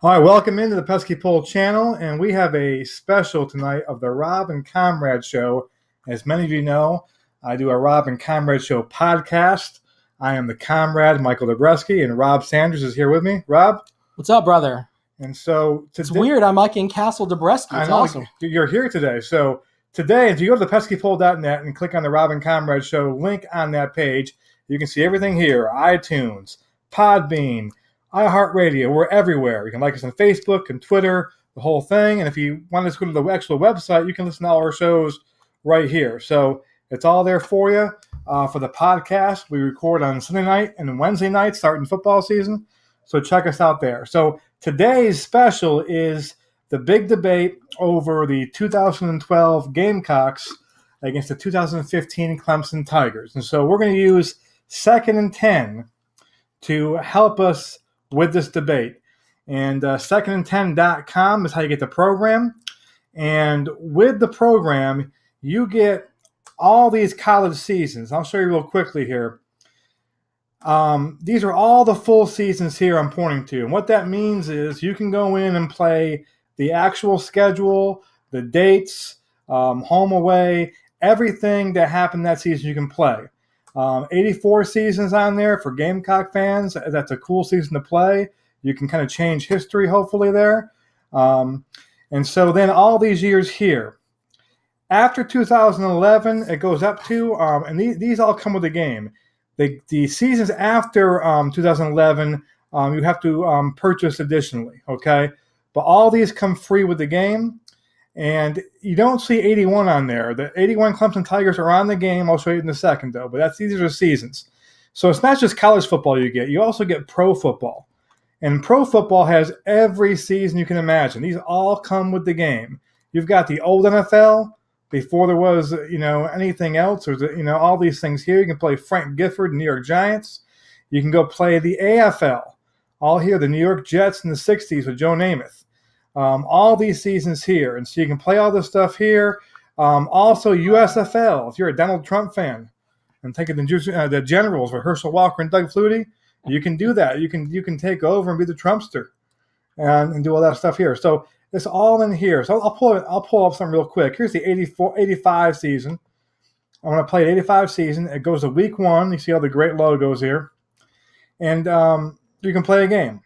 All right, welcome into the Pesky Pole channel, and we have a special tonight of the Rob and Comrade Show. As many of you know, I do a Rob and Comrade Show podcast. I am the comrade, Michael Dobreski, and Rob Sanders is here with me. Rob? What's up, brother? And so today, it's weird. I'm like in Castle Dobreski. It's awesome. You're here today. So today, if you go to thepeskypole.net and click on the Rob and Comrade Show link on that page, you can see everything here: iTunes, Podbean, iHeartRadio. We're everywhere. You can like us on Facebook and Twitter, the whole thing. And if you want to go to the actual website, you can listen to all our shows right here. So it's all there for you. For the podcast, we record on Sunday night and Wednesday night, starting football season. So check us out there. So today's special is the big debate over the 2012 Gamecocks against the 2015 Clemson Tigers. And so we're going to use 2nd and 10 to help us with this debate. And secondand10.com is how you get the program. And with the program, you get all these college seasons. I'll show you real quickly here. These are all the full seasons here I'm pointing to. And what that means is you can go in and play the actual schedule, the dates, home, away, everything that happened that season you can play. 84 seasons on there for Gamecock fans. That's a cool season to play. You can kind of change history, hopefully, there. And so then all these years here. After 2011, it goes up to, and these all come with the game. The seasons after 2011, you have to purchase additionally, okay? But all these come free with the game. And you don't see 81 on there. The 81 Clemson Tigers are on the game. I'll show you in a second, though. But these are the seasons. So it's not just college football you get. You also get pro football. And pro football has every season you can imagine. These all come with the game. You've got the old NFL before there was, anything else. There's, all these things here. You can play Frank Gifford, New York Giants. You can go play the AFL. All here, the New York Jets in the 60s with Joe Namath. All these seasons here. And so you can play all this stuff here. Also, USFL, if you're a Donald Trump fan and taking the Generals with Herschel Walker and Doug Flutie, you can do that. You can take over and be the Trumpster and do all that stuff here. So it's all in here. So I'll pull up something real quick. Here's the 85 season. I'm going to play the 85 season. It goes to week 1. You see all the great logos here. And you can play a game.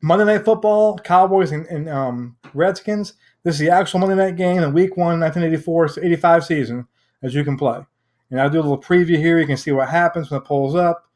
Monday Night Football, Cowboys and Redskins. This is the actual Monday night game in week 1, 1984-85 season, as you can play. And I'll do a little preview here. You can see what happens when it pulls up.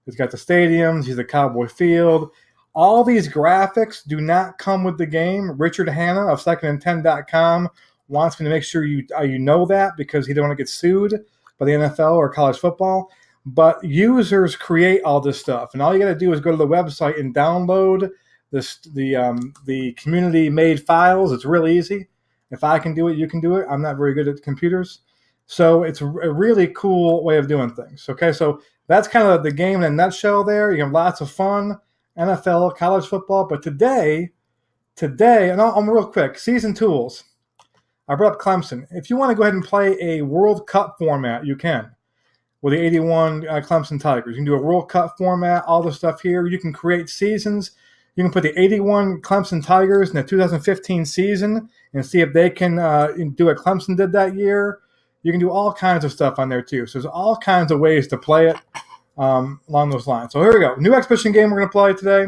It's got the stadiums. Here's the Cowboy Field. All these graphics do not come with the game. Richard Hanna of secondand10.com wants me to make sure you know that because he don't want to get sued by the NFL or college football. But users create all this stuff. And all you got to do is go to the website and download the community-made files. It's real easy. If I can do it, you can do it. I'm not very good at computers. So it's a really cool way of doing things. Okay, so that's kind of the game in a nutshell there. You have lots of fun, NFL, college football. But today, and I'm real quick, season tools. I brought up Clemson. If you want to go ahead and play a World Cup format, you can. With the 81 Clemson Tigers. You can do a World Cup format, all the stuff here. You can create seasons. You can put the 81 Clemson Tigers in the 2015 season and see if they can do what Clemson did that year. You can do all kinds of stuff on there, too. So there's all kinds of ways to play it along those lines. So here we go. New exhibition game we're going to play today.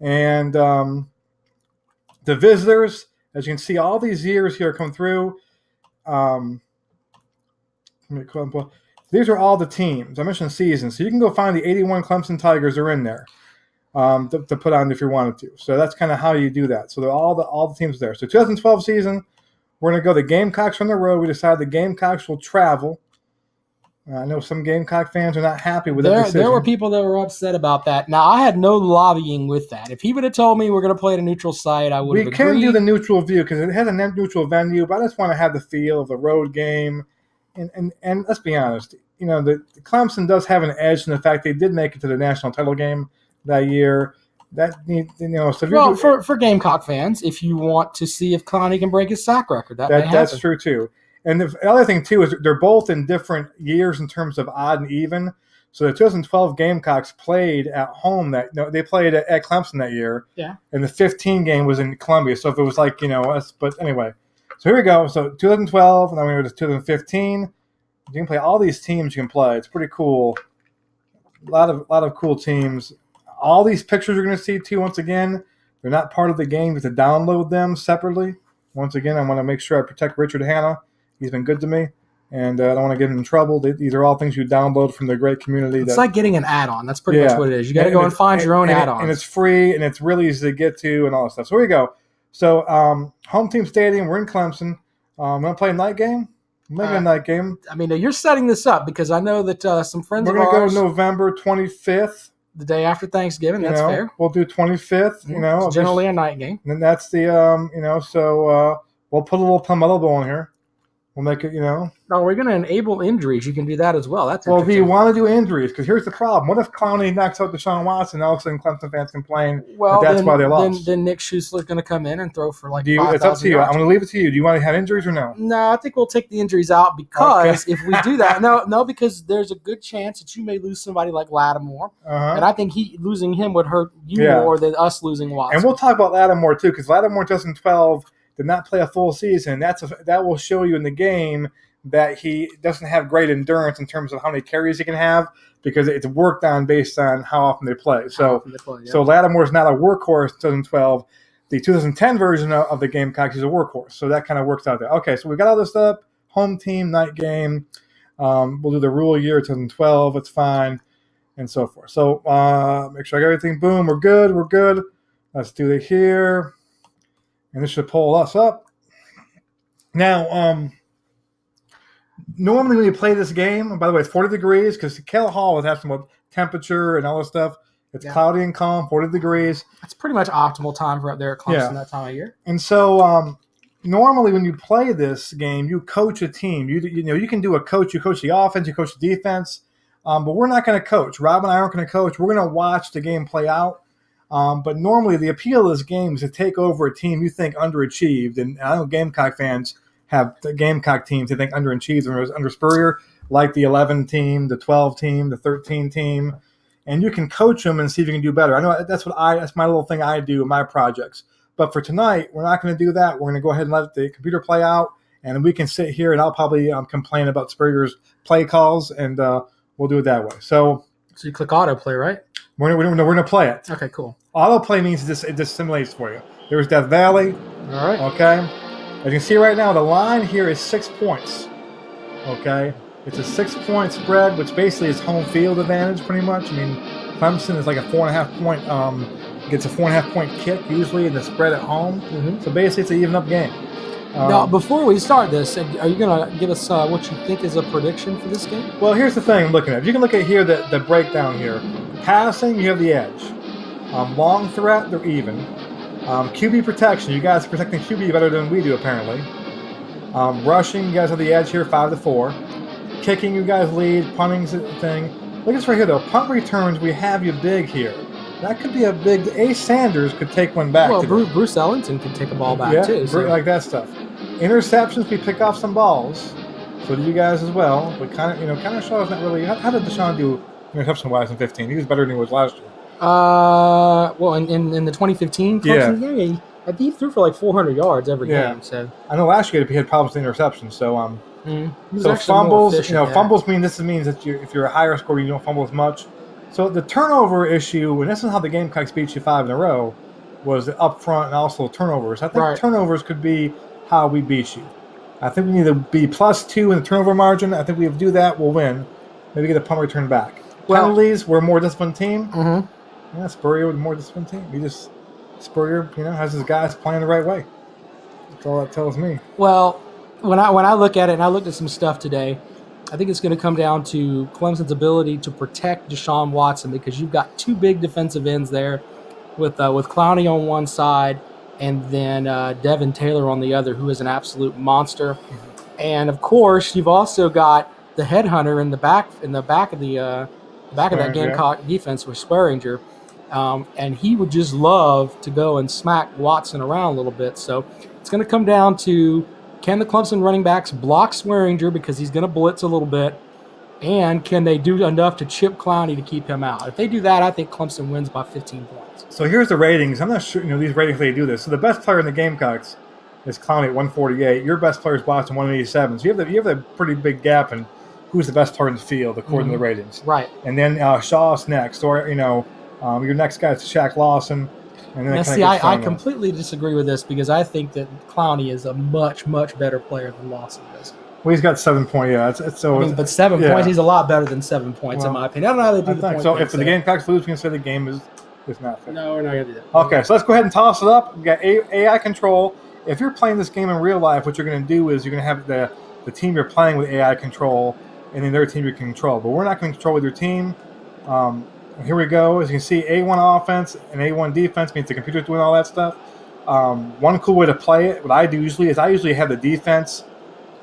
And the visitors, as you can see, all these years here come through. These are all the teams. I mentioned seasons. So you can go find the 81 Clemson Tigers are in there to put on if you wanted to. So that's kind of how you do that. So they're all the teams there. So 2012 season, we're going to go the Gamecocks on the road. We decided the Gamecocks will travel. I know some Gamecock fans are not happy with that decision. There were people that were upset about that. Now, I had no lobbying with that. If he would have told me we're going to play at a neutral site, I would have agreed. We can do the neutral view because it has a neutral venue, but I just want to have the feel of the road game. And let's be honest, the Clemson does have an edge in the fact they did make it to the national title game that year. For Gamecock fans, if you want to see if Clowney can break his sack record, that's true too. And the other thing too is they're both in different years in terms of odd and even. So the 2012 Gamecocks played at home they played at Clemson that year. Yeah. And the 15 game was in Columbia. So if it was like, us, but anyway. So here we go. So 2012, and then we went to 2015. You can play all these teams you can play. It's pretty cool. A lot of cool teams. All these pictures you're going to see too, once again, they're not part of the game. You have to download them separately. Once again, I want to make sure I protect Richard Hanna. He's been good to me, and I don't want to get him in trouble. These are all things you download from the great community. It's like getting an add-on. That's pretty much what it is. You got to go and find your own add-ons. And it's free, and it's really easy to get to, and all that stuff. So here we go. So home team stadium, we're in Clemson. We're going to play a night game. Maybe a night game. I mean, you're setting this up because I know that some friends of ours. We're going to go November 25th. The day after Thanksgiving. That's fair. We'll do 25th. It's generally a night game. And that's the so we'll put a little Palmetto Bowl in here. We'll make it, No, we're going to enable injuries. You can do that as well. That's well. Do you want to do injuries? Because here's the problem. What if Clowney knocks out Deshaun Watson? All of a sudden, Clemson fans complain that's why they lost. Then Nick Schuessler's going to come in and throw for 5,000 it's up to you. I'm going to leave it to you. Do you want to have injuries or no? No, I think we'll take the injuries out because if we do that, no, because there's a good chance that you may lose somebody like Lattimore, and I think losing him would hurt you more than us losing Watson. And we'll talk about Lattimore too, because Lattimore 2012 did not play a full season. That will show you in the game that he doesn't have great endurance in terms of how many carries he can have, because it's worked on based on how often they play. So Lattimore is not a workhorse 2012. The 2010 version of the Gamecocks is a workhorse. So that kind of works out there. Okay, so we got all this stuff. Home team, night game. We'll do the rule year 2012. It's fine, and so forth. So make sure I got everything. Boom, we're good. Let's do it here. And this should pull us up. Now, normally when you play this game, and by the way, it's 40 degrees because Kell Hall was asking about temperature and all this stuff. It's cloudy and calm, 40 degrees. That's pretty much optimal time for up there at Clemson that time of year. And so normally when you play this game, you coach a team. You can do a coach. You coach the offense, you coach the defense. But we're not going to coach. Rob and I aren't going to coach. We're going to watch the game play out. But normally the appeal of this game is to take over a team you think underachieved. And I know Gamecock fans have the Gamecock teams they think underachieved under Spurrier, like the 11 team, the 12 team, the 13 team. And you can coach them and see if you can do better. I know that's my little thing I do in my projects. But for tonight, we're not going to do that. We're going to go ahead and let the computer play out, and we can sit here and I'll probably complain about Spurrier's play calls, and we'll do it that way. So you click autoplay, right? We're going to play it. Okay, cool. Autoplay means it just simulates for you. There's Death Valley. All right. Okay. As you can see right now, the line here is 6 points. Okay. It's a 6-point spread, which basically is home field advantage pretty much. I mean, Clemson is like a 4.5 point, gets a 4.5 point kick usually in the spread at home. Mm-hmm. So basically it's an even up game. Now, before we start this, are you going to give us what you think is a prediction for this game? Well, here's the thing I'm looking at. If you can look at here, the breakdown here. Passing, you have the edge. Long threat, they're even. QB protection, you guys are protecting QB better than we do apparently. Rushing, you guys have the edge here, 5-4. Kicking, you guys lead. Punting's the thing. Look at this right here, though. Punt returns, we have you big here. That could be a big. Ace Sanders could take one back. Well, Bruce Ellington can take a ball back too. So. Like that stuff. Interceptions, we pick off some balls. So do you guys as well. But kind of Shaw's not really. How did Deshaun do interception-wise in 15? He was better than he was last year. Well, in the 2015 Clemson game, I think he threw for like 400 yards every game. So I know last year he had problems with interceptions. So so fumbles, fumbles means that if you're a higher scorer, you don't fumble as much. So the turnover issue, and this is how the Gamecocks beat you 5 in a row, was up front and also turnovers. I think turnovers could be how we beat you. I think we need to be +2 in the turnover margin. I think we do that, we'll win. Maybe get a punt return back. Penalties, we're a more disciplined team. Mm-hmm. Yeah, Spurrier with a more disciplined team. Spurrier, has his guys playing the right way. That's all that tells me. Well, when I look at it, and I looked at some stuff today, I think it's going to come down to Clemson's ability to protect Deshaun Watson, because you've got two big defensive ends there with Clowney on one side and then Devin Taylor on the other, who is an absolute monster. Mm-hmm. And of course, you've also got the headhunter in the back of that Gamecock defense with Swearinger, and he would just love to go and smack Watson around a little bit. So it's going to come down to, can the Clemson running backs block Swearinger because he's going to blitz a little bit, And can they do enough to chip Clowney to keep him out? If they do that, I think Clemson wins by 15 points. So here's the ratings. I'm not sure, these ratings, they do this. So the best player in the Gamecocks is Clowney at 148. Your best player is Watson 187. So you have a pretty big gap in who's the best player in the field according to the ratings. Right. And then Shaw's next. Or, your next guy is Shaq Lawson. And then I completely disagree with this because I think that Clowney is a much, much better player than Lawson is. Well, he's got 7 points. Yeah, but 7 points, he's a lot better than 7 points in my opinion. I don't know how they do the point. So if the Gamecocks lose, we can say the game is not fair. No, we're not going to do that. Okay, so let's go ahead and toss it up. We got AI control. If you're playing this game in real life, what you're going to do is you're going to have the team you're playing with AI control, and then their team you can control. But we're not going to control with your team. Here we go. As you can see, A1 offense and A1 defense means the computer's doing all that stuff. One cool way to play it, what I do usually is I usually have the defense.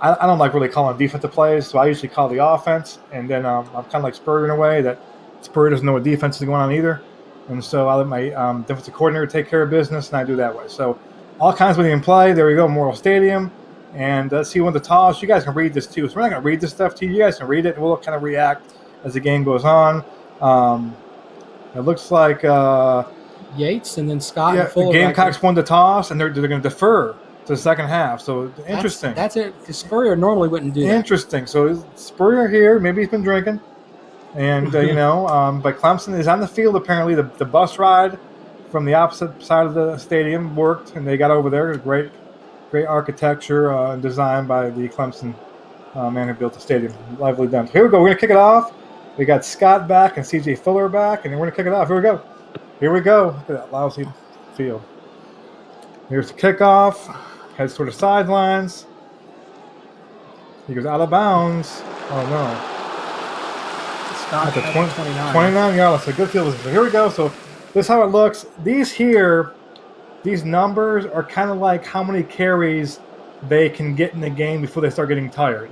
I don't like really calling defensive plays, so I usually call the offense, and then I'm kind of like Spurrier in a way that Spurrier doesn't know what defense is going on either. And so I let my defensive coordinator take care of business, and I do that way. So all kinds of ways you can play. There we go, Memorial Stadium. And let's see when the toss. You guys can read this too. So we're not going to read this stuff to you. You guys can read it, and we'll kind of react as the game goes on. It looks like Yates and then Scott. And the Gamecocks won the toss, and they're going to defer to the second half. So interesting. That's it. Spurrier normally wouldn't do that. Interesting. So Spurrier here, maybe he's been drinking. And, but Clemson is on the field apparently. The bus ride from the opposite side of the stadium worked, and they got over there. Great architecture and design by the Clemson man who built the stadium. Lively done. Here we go. We're going to kick it off. We got Scott back and C.J. Fuller back, and we're going to kick it off. Here we go. Look at that lousy field. Here's the kickoff. Heads toward the sidelines. He goes out of bounds. Oh, no. Scott at the 29 yards. So good field. So here we go. So this is how it looks. These numbers are kind of like how many carries they can get in the game before they start getting tired.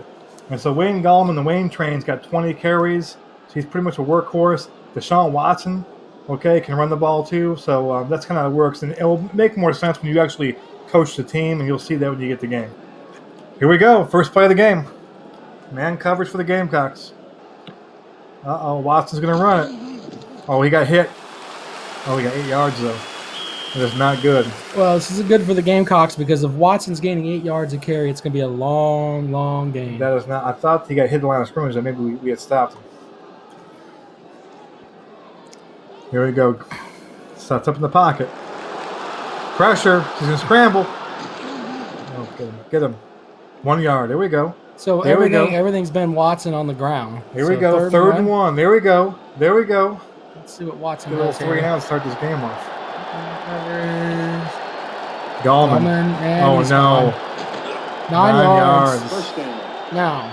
And so Wayne Gallman, the Wayne train's got 20 carries. So he's pretty much a workhorse. Deshaun Watson, can run the ball too. So that's kind of how it works. And it will make more sense when you actually coach the team, and you'll see that when you get the game. Here we go. First play of the game. Man coverage for the Gamecocks. Watson's going to run it. Oh, he got hit. Oh, he got 8 yards, though. That is not good. Well, this is good for the Gamecocks because if Watson's gaining 8 yards a carry, it's going to be a long, long game. That is not. I thought he got hit the line of scrimmage, and maybe we had stopped him. Here we go. Sets up in the pocket. Pressure. He's going to scramble. Oh, get him. 1 yard. There we go. So everything's been Watson on the ground. Here we go. Third and one. There we go. Let's see what Watson does here. 3 and out to start this game off. Gallman. Oh, no. 9 yards. Now,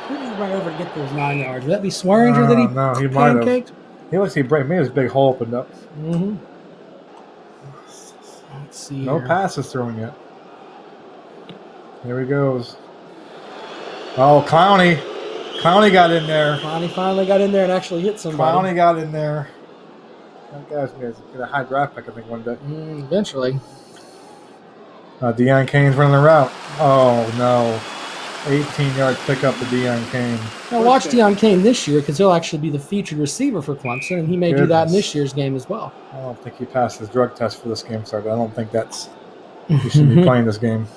who did he run over to get those 9 yards? Would that be Swearinger that he pancaked? He looks like he made his big hole opened up. Mm-hmm. Let's see. No passes thrown yet. Here he goes. Oh, Clowney. Clowney got in there. Clowney finally got in there and actually hit somebody. Clowney got in there. That guy's going to get a high draft pick, I think, one day. Eventually. Deion Kane's running the route. Oh, no. 18-yard pickup to Deion Kane. Now watch Deion Kane this year because he'll actually be the featured receiver for Clemson, and he may do that in this year's game as well. I don't think he passed his drug test for this game started. I don't think he should be playing this game.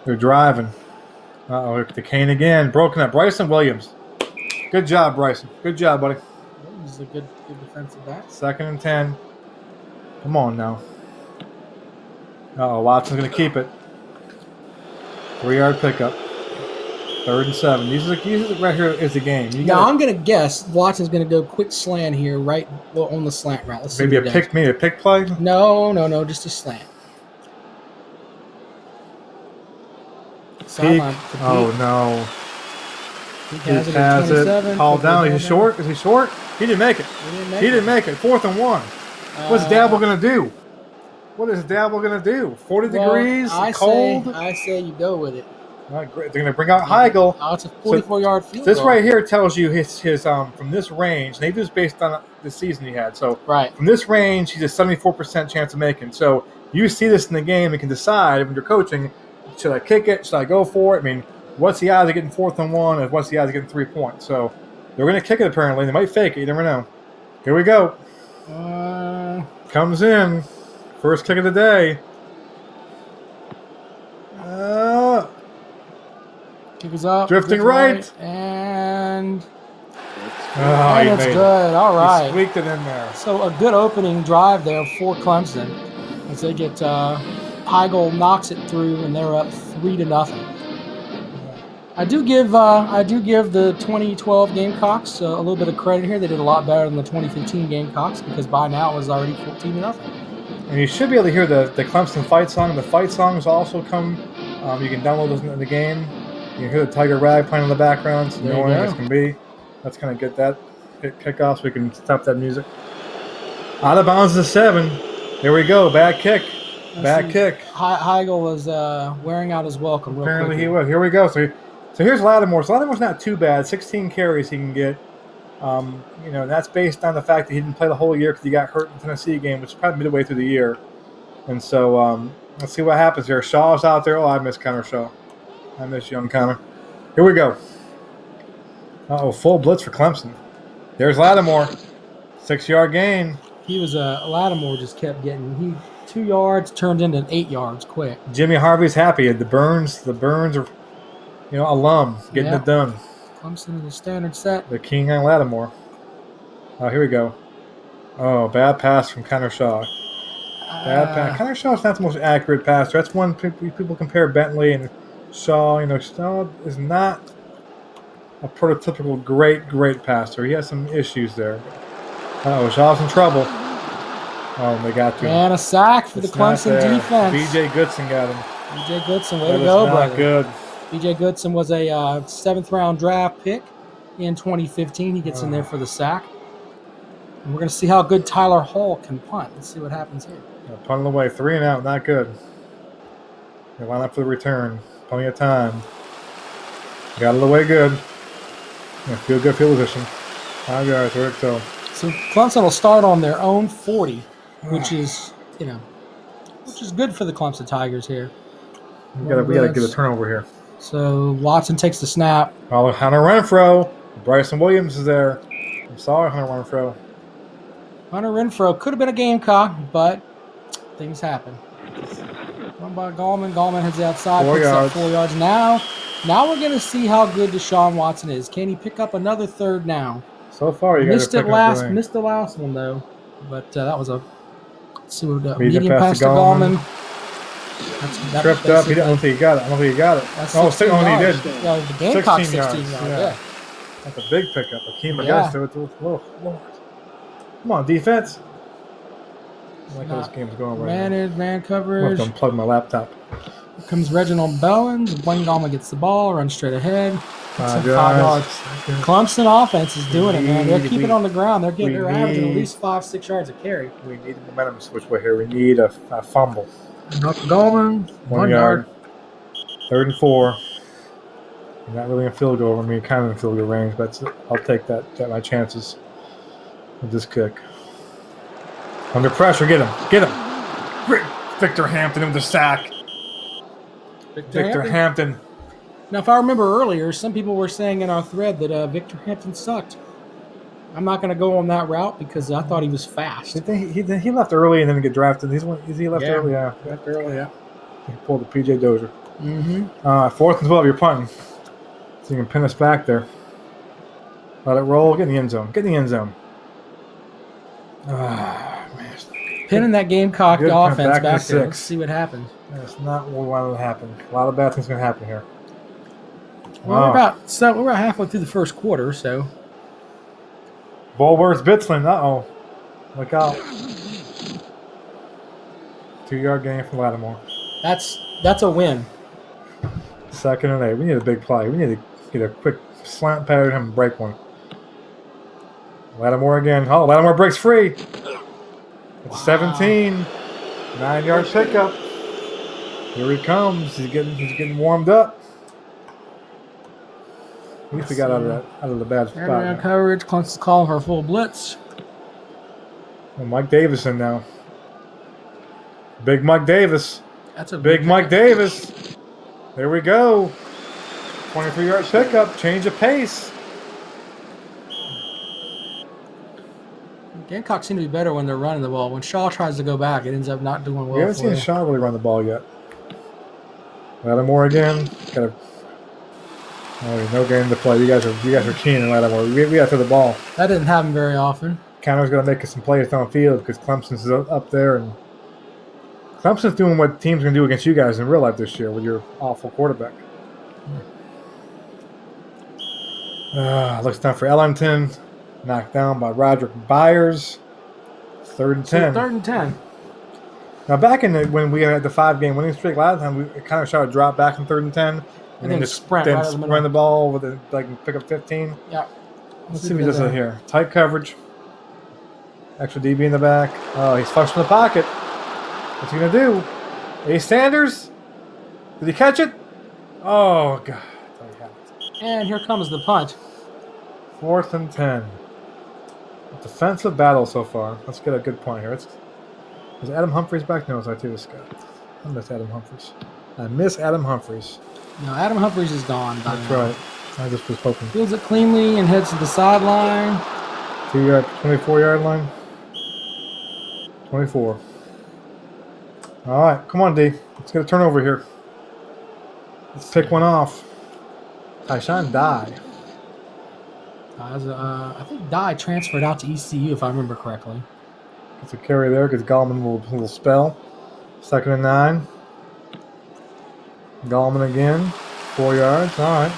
They're driving. Uh-oh, the Kane again. Broken up. Bryson Williams. Good job, Bryson. Good job, buddy. He's a good defensive back. 2nd and 10. Come on now. Uh-oh, Watson's going to keep it. 3-yard pickup. 3rd and 7. These are right here is the game. I'm going to guess Watson's going to go quick slant here, right on the slant route. Let's maybe a pick play? No, just a slant. Oh, no. He has it. Called down. Is he short? He didn't make it. He didn't make it. 4th and 1. What's Dabble going to do? What is Dabble going to do? 40 degrees, cold? I say you go with it. Not great. They're going to bring out Heigl. Oh, it's a 44-yard field goal. This right here tells you his from this range. And they do this based on the season he had. So from this range, he's a 74% chance of making. So you see this in the game and can decide when you're coaching, should I kick it? Should I go for it? I mean, what's the odds of getting 4th and 1 and what's the odds of getting 3 points. So they're going to kick it apparently. They might fake it. You never know. Here we go. Comes in. First kick of the day. Kick is up. Drifting right. And it's good. All right. He squeaked it in there. So a good opening drive there for Clemson as they get Heigl knocks it through and they're up 3-0. I do give the 2012 Gamecocks a little bit of credit here. They did a lot better than the 2015 Gamecocks because by now it was already 14-0. And you should be able to hear the Clemson fight song. The fight songs also come. You can download those in the game. You can hear the Tiger Rag playing in the background. It's annoying as can be. Let's kind of get that kickoff so we can stop that music. Out of bounds to 7. Here we go. Bad kick. Bad kick. Heigl was wearing out his welcome. Apparently he was. Here we go. So here's Lattimore. So Lattimore's not too bad. 16 carries he can get. That's based on the fact that he didn't play the whole year because he got hurt in the Tennessee game, which is probably midway through the year. And so let's see what happens here. Shaw's out there. Oh, I miss Connor Shaw. I miss young Connor. Here we go. Full blitz for Clemson. There's Lattimore. 6-yard gain. He was Lattimore just kept getting 2 yards turned into 8 yards quick. Jimmy Harvey's happy. The Burns are alum getting it done. Clemson is a standard set. The king on Lattimore. Here we go. Oh, bad pass from Connor Shaw. Bad pass. Connor Shaw's not the most accurate passer. That's one people compare Bentley and Shaw. Shaw is not a prototypical great passer. He has some issues there. Shaw's in trouble. Oh, they got to him. And a sack for the Clemson defense. B.J. Goodson got him. B.J. Goodson, way to go, brother. Good. B.J. Goodson was a 7th-round draft pick in 2015. He gets in there for the sack. And we're going to see how good Tyler Hall can punt. Let's see what happens here. Punting away. 3 and out. Not good. They line up for the return. Plenty of time. Got it away good. Good field position. 5 yards. Where it go? So Clemson will start on their own 40, which is good for the Clemson Tigers here. We gotta get a turnover here. So Watson takes the snap. Hunter Renfro. Bryson Williams is there. I'm sorry, Hunter Renfro. Hunter Renfro could have been a Gamecock, but things happen. Run by Gallman. Gallman heads outside. 4 picks yards. up 4 yards. Now we're going to see how good Deshaun Watson is. Can he pick up another 3rd down? So far, you missed the last one though. But that was a. Let's see what we got. Medium pass to Gallman. Tripped up. I don't think he got it. That's he did. Yeah, the Gamecocks 16 yards. Yeah. That's a big pickup. Akeem Lord. Come on, defense. I like how this game's going right now. Man coverage. I'm unplug my laptop. Here comes Reginald Bowens. Wayne Gallman gets the ball, runs straight ahead. 5 yards. Clemson offense is doing it, man. They're keeping it on the ground. They're averaging at least 5-6 yards a carry. We need momentum switch way here. We need a fumble. Gallman, 1 yard. 3rd and 4. Not really a field goal. Kind of in field goal range, but I'll take that. Got my chances with this kick. Under pressure, get him. Victor Hampton with the sack. Victor Hampton. Now, if I remember earlier, some people were saying in our thread that Victor Hampton sucked. I'm not going to go on that route because I thought he was fast. He left early and then get drafted. He left early, yeah. Left early, yeah. He pulled the P.J. Dozier. 4th and 12, you're punting. So you can pin us back there. Let it roll. Get in the end zone. Man. Pinning that Gamecock offense back there. Let's see what happens. That's not what we wanted to happen. A lot of bad things going to happen here. Well, we're about halfway through the first quarter, so. Bulworth Bitzlin. Uh-oh. Look out. 2-yard gain from Lattimore. That's a win. 2nd and 8. We need a big play. We need to get a quick slant pattern and break one. Lattimore again. Oh, Lattimore breaks free. It's 17. 9-yard pickup. Here he comes. He's getting warmed up. At least we got out of the bad spot. Man coverage. Clemson's calling for a full blitz. Well, Mike Davis in now. Big Mike Davis. That's a big Mike Davis. There we go. 23-yard pickup, change of pace. Gamecocks seem to be better when they're running the ball. When Shaw tries to go back, it ends up not doing well. We haven't seen Shaw really run the ball yet. Lattimore again. No game to play. You guys are keen in Lattimore. We got to throw the ball. That didn't happen very often. Counter's going to make us some plays downfield because Clemson's up there, and Clemson's doing what teams can do against you guys in real life this year with your awful quarterback. Looks down for Ellington. Knocked down by Roderick Byers. 3rd and 10. 3rd and 10. Now, back when we had the 5-game winning streak last time, we kind of tried to drop back in 3rd and 10. And then just sprint right in the run the ball with pick up 15. Yeah. Let's see what he does here. Tight coverage. Extra DB in the back. Oh, he's flushed from the pocket. What's he going to do? Ace Sanders? Did he catch it? Oh, God. And here comes the punt. 4th and 10. Defensive battle so far. Let's get a good point here. Is Adam Humphries back? No, it's Arteta Scott. I miss Adam Humphries. No, Adam Humphries is gone. That's right. I just was hoping. Fields it cleanly and heads to the sideline. 24-yard line. 24. All right, come on, D. Let's get a turnover here. Let's pick one off. Tyshawn Dye. I think Dye transferred out to ECU, if I remember correctly. Gets a carry there because Gallman will spell. 2nd and 9. Gallman again. 4 yards. All right.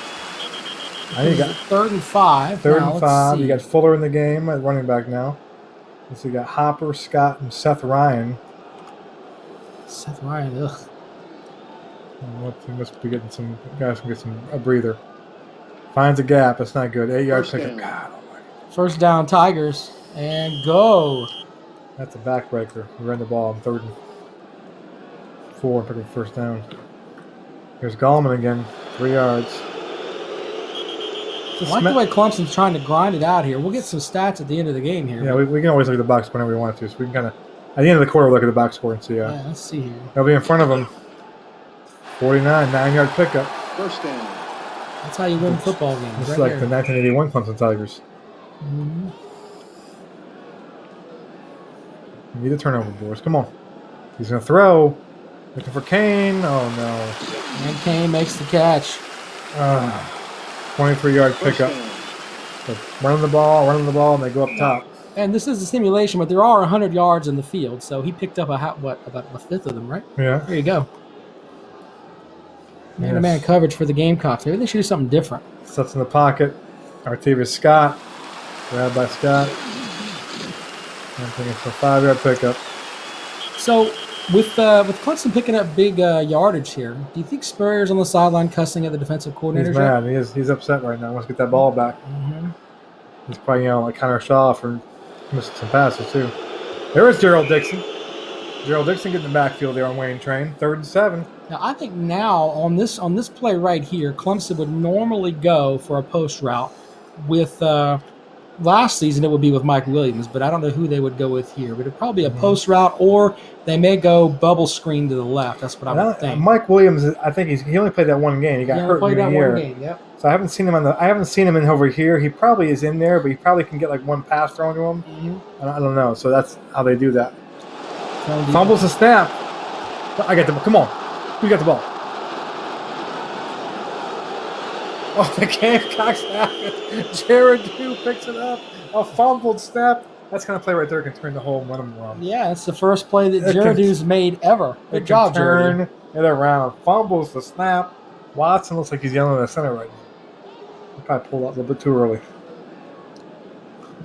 You got 3rd and 5. 3rd and 5. You got Fuller in the game at running back now. So you got Hopper, Scott, and Seth Ryan. Ugh. He must be getting some guys can get a breather. Finds a gap. That's not good. 8-yard pickup. God almighty. 1st down, Tigers. And go. That's a backbreaker. We ran the ball on 3rd and 4. Pick up 1st down. Here's Gallman again. 3 yards. I like the way Clemson's trying to grind it out here. We'll get some stats at the end of the game here. Yeah, we can always look at the box whenever we want to. So we can kind of, at the end of the quarter, we'll look at the box score and see. Yeah, let's see here. They'll be in front of them. 49, 9-yard pickup. 1st down. That's how you win football games. It's right like here. the 1981 Clemson Tigers. Mm-hmm. We need a turnover, boys. Come on. He's going to throw. Looking for Kane. Oh, no. And Kane makes the catch. 23-yard pickup. So running the ball, and they go up top. And this is a simulation, but there are 100 yards in the field, so he picked up about a fifth of them, right? Yeah. There you go. Man-to-man coverage for the Gamecocks. Maybe they should do something different. Sets in the pocket. Artavius Scott. Grabbed by Scott. I think it's a 5-yard pickup. So with Clemson picking up big yardage here, do you think Spurrier's on the sideline cussing at the defensive coordinator? He's mad. He's upset right now. He wants to get that ball back. Mm-hmm. He's probably like Connor Shaw for missing some passes too. There is Gerald Dixon. Gerald Dixon getting the backfield there on Wayne Train. 3rd and 7. Now I think now on this play right here, Clemson would normally go for a post route with. Last season it would be with Mike Williams, but I don't know who they would go with here. But it'd probably be a post route, or they may go bubble screen to the left. That's what I would think. Mike Williams, I think he only played that one game. He got hurt in the year. One game, yep. So I haven't seen him in over here. He probably is in there, but he probably can get like one pass thrown to him. Mm-hmm. I don't know. So that's how they do that. Fumbles the snap. I got the ball. Come on. Who got the ball? Oh, the Gamecocks have it. Jared Dew picks it up. A fumbled snap. That's kind of play right there can turn the whole momentum around. Yeah, it's the first play that Jared Dew's made ever. Good job, Jared. Turn it around. Fumbles the snap. Watson looks like he's yelling at the center right now. He probably pulled out a little bit too early.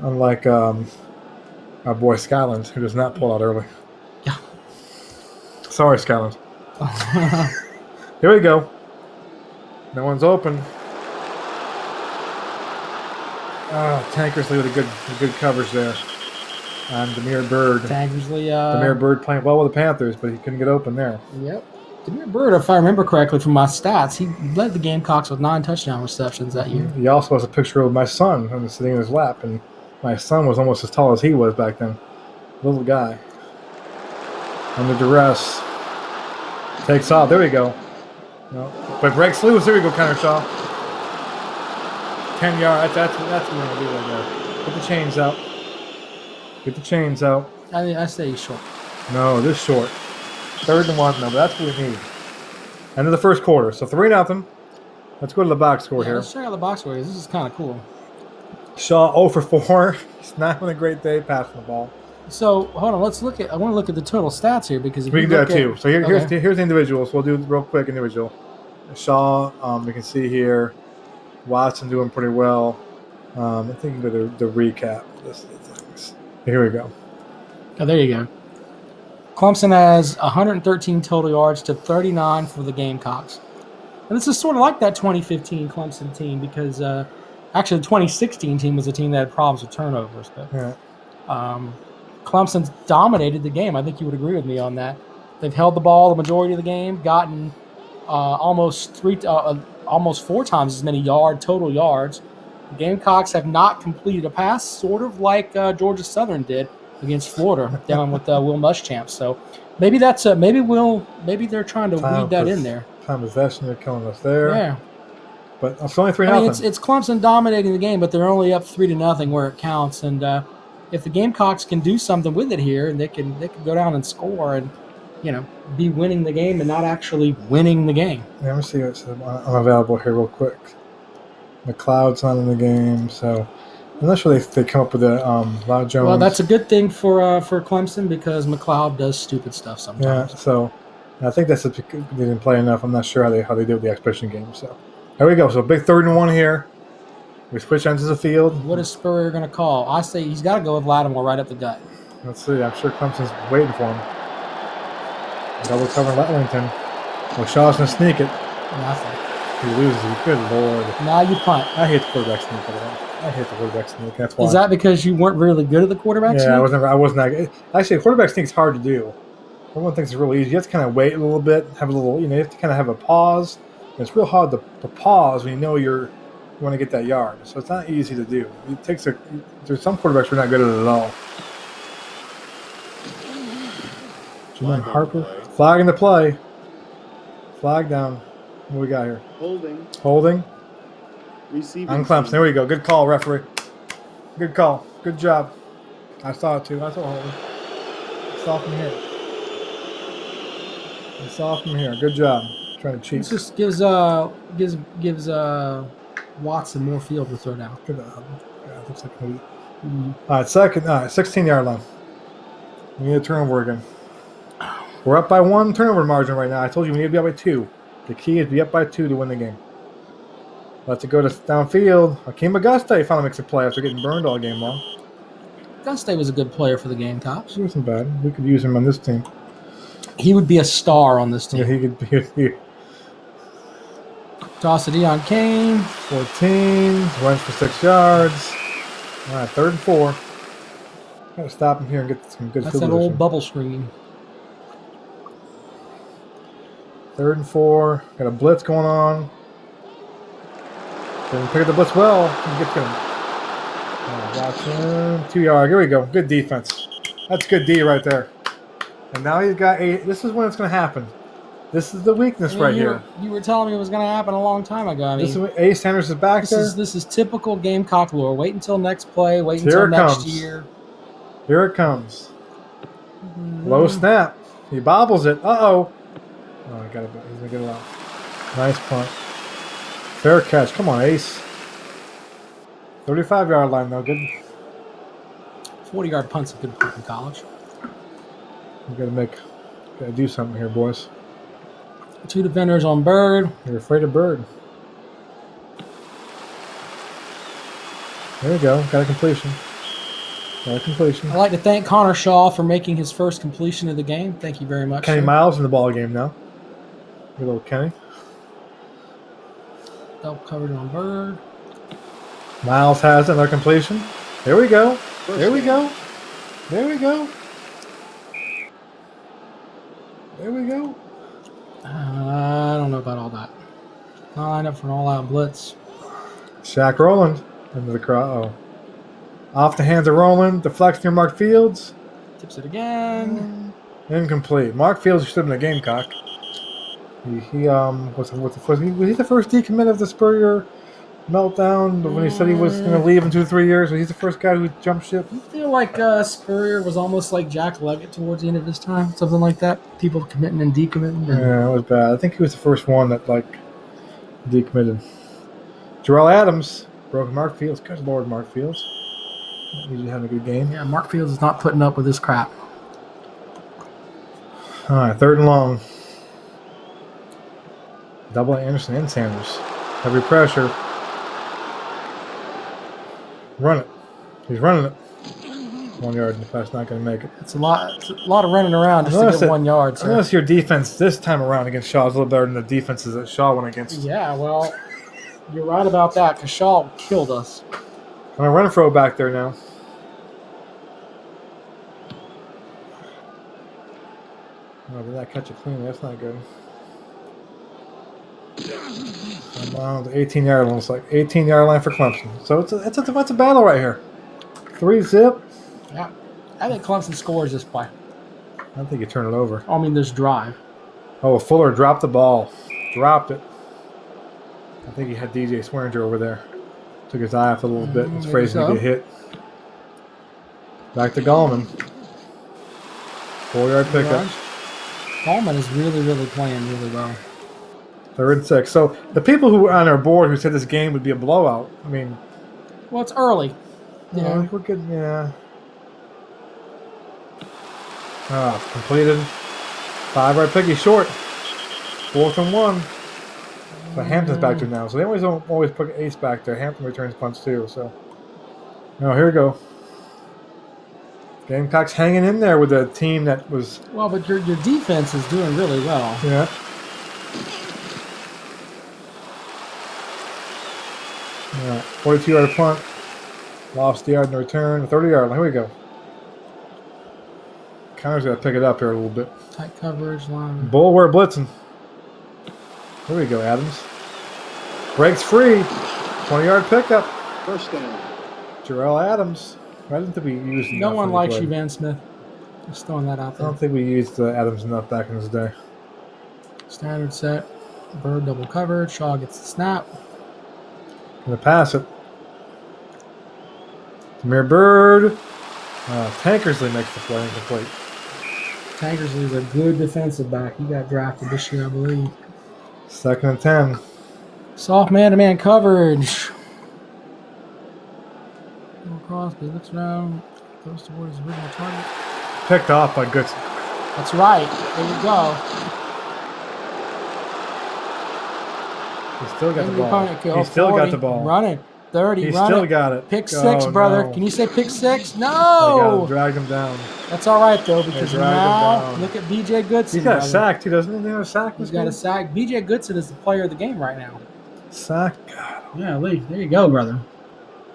Unlike our boy Skyland, who does not pull out early. Yeah. Sorry, Skyland. Here we go. No one's open. Tankersley with a good coverage there. And Demir Bird. Demir Bird playing well with the Panthers, but he couldn't get open there. Yep. Demir Bird, if I remember correctly from my stats, he led the Gamecocks with 9 touchdown receptions that year. He also has a picture of my son sitting in his lap, and my son was almost as tall as he was back then. Little guy. Under duress. Takes off. There we go. No. But breaks loose. There we go, Connor Shaw. 10 yards. That's what we're going to do right there. Get the chains out. Get the chains out. I say he's short. No, this short. 3rd and 1. No, but that's what we need. End of the first quarter. So 3-0. Let's go to the box score here. Let's check out the box score. This is kind of cool. Shaw 0 for 4. He's not having a great day passing the ball. So hold on. I want to look at the total stats here because if we you can do look that too. So here's the individuals. We'll do real quick individual. Shaw, we can see here. Watson doing pretty well. I think we can go to the recap. List of things. Here we go. Oh, there you go. Clemson has 113 total yards to 39 for the Gamecocks. And this is sort of like that 2015 Clemson team because actually the 2016 team was a team that had problems with turnovers. But yeah. Clemson's dominated the game. I think you would agree with me on that. They've held the ball the majority of the game, gotten almost 4 times as many total yards. The Gamecocks have not completed a pass, sort of like Georgia Southern did against Florida down with Will Muschamp. So maybe that's maybe they're trying to weed that in there. Time possession, they're killing us there. Yeah, but it's only 3-0. I mean, it's Clemson dominating the game, but they're only up 3-0 where it counts. And if the Gamecocks can do something with it here, and they can go down and score and be winning the game and not actually winning the game. Yeah, let me see what's unavailable here real quick. McLeod's not in the game, so I'm not sure they come up with a Loud Jones. Well, that's a good thing for Clemson because McLeod does stupid stuff sometimes. Yeah, so I think they didn't play enough. I'm not sure how they did with the exhibition game. So there we go. So big 3rd and 1 here. We switch ends of the field. What is Spurrier going to call? I say he's got to go with Lattimore right up the gut. Let's see. I'm sure Clemson's waiting for him. Double covering Wellington. Well, Shaw's going to sneak it. Nothing. He loses. Good Lord. Now you punt. I hate the quarterback sneak. I hate the quarterback sneak. That's why. Is that because you weren't really good at the quarterback sneak? Yeah, I wasn't. Actually, quarterback sneak's hard to do. Everyone thinks it's really easy. You have to kind of wait a little bit, have a little, you have to kind of have a pause. And it's real hard to pause when you know you want to get that yard. So it's not easy to do. It takes there's some quarterbacks who are not good at it at all. Jermaine Harper. Flagging the play. Flag down. What we got here? Holding. Receiving. On Clemson. There we go. Good call, referee. Good call. Good job. I saw it too. I saw holding. I saw from here. I saw from here. Good job. Trying to cheat. This just gives Watson more field to throw down. Good. Yeah, looks like maybe. All right, 16-yard line. We need a turnover again. We're up by 1 turnover margin right now. I told you we need to be up by 2. The key is to be up by 2 to win the game. Let's go to downfield. Hakeem Auguste finally makes a play after getting burned all game long. Auguste was a good player for the Gamecocks. He wasn't bad. We could use him on this team. He would be a star on this team. Yeah, he could be. Toss to Deion Kane. 14. Runs for 6 yards. All right, 3rd and 4. Got to stop him here and get some good field position. That's that old bubble screen. 3rd and 4. Got a blitz going on. Didn't pick up the blitz well. Get to him. Watson. 2 yard. Here we go. Good defense. That's good D right there. And now he's got 8. This is when it's going to happen. This is the weakness right here. You were telling me it was going to happen a long time ago. This is when Ace Sanders is back there. This is typical Gamecock lore. Wait until next play. Wait until next year. Here it comes. Low snap. He bobbles it. Uh-oh. Oh, he's going to get it out. Nice punt. Fair catch. Come on, Ace. 35-yard line, though. Good. 40-yard punt's a good punt in college. We got to do something here, boys. 2 defenders on Bird. You're afraid of Bird. There we go. Got a completion. I'd like to thank Connor Shaw for making his first completion of the game. Thank you very much. Kenny Miles in the ball game now. Good little Kenny. Double covered on Bird. Miles has another completion. There we go. There we go. There we go. There we go. I don't know about all that. Line up for an all-out blitz. Shaq Rowland into the crowd. Oh. Off the hands of Rowland. Deflects near Mark Fields. Tips it again. Incomplete. Mark Fields should have been a Gamecock. Was he the first decommit of the Spurrier meltdown when he said he was going to leave in 2 to 3 years? He's the first guy who jumped ship. I feel like Spurrier was almost like Jack Leggett towards the end of his time, something like that. People committing and decommitting. Yeah, it was bad. I think he was the first one that decommitted. Jarrell Adams broke Mark Fields. Good Lord, Mark Fields. He's having a good game. Yeah, Mark Fields is not putting up with this crap. All right, 3rd and long. Double Anderson and Sanders. Heavy pressure. Run it. He's running it. 1 yard, and the pass not going to make it. It's a lot of running around just to get 1 yard. I noticed your defense this time around against Shaw is a little better than the defenses that Shaw went against. Yeah, well, you're right about that because Shaw killed us. I'm going to run a throw back there now. Oh, did that catch it clean? That's not good. Around the 18-yard line. It's like 18-yard line for Clemson. So it's a battle right here. 3-zip. Yeah. I think Clemson scores this play. I don't think you turn it over. I mean, this drive. Oh, Fuller dropped the ball. Dropped it. I think he had DJ Swearinger over there. Took his eye off a little bit. He's afraid he's going to get hit. Back to Gallman. 4-yard pickup. Gallman is really playing really well. 3rd and 6. So the people who were on our board who said this game would be a blowout, I mean... Well, it's early. Yeah, we're good, yeah. Completed. 5-yard picky short. 4th and 1. So Hampton's back there now. So they don't always put Ace back there. Hampton returns punts too. So, here we go. Gamecocks hanging in there with a team that was... Well, but your defense is doing really well. Yeah. All right, 42-yard punt. Lost the yard in the return. 30-yard line. Here we go. Connor's got to pick it up here a little bit. Tight coverage line. Bull, we're blitzing. Here we go, Adams. Breaks free. 20-yard pickup. First down. Jarrell Adams. I didn't think we used enough. No one likes you, Van Smith. Just throwing that out there. I don't think we used Adams enough back in his day. Standard set. Bird double covered. Shaw gets the snap. Gonna pass it. Demir Bird. Tankersley makes the play incomplete. Tankersley is a good defensive back. He got drafted this year, I believe. 2nd and 10. Soft man-to-man coverage. Crosby looks around, goes toward his original target. Picked off by Goodson. That's right. There you go. He still got the ball. He still got the ball. Running. 30, He running. still got it. Pick 6, brother. No. Can you say pick 6? They No! dragged him down. That's all right, though, because dragged him now down. look at B.J. Goodson. He's got a brother. sack, too, doesn't he? He got a sack. He's got a sack. B.J. Goodson is the player of the game right now. Sack. God. Yeah, Lee. There you go, brother.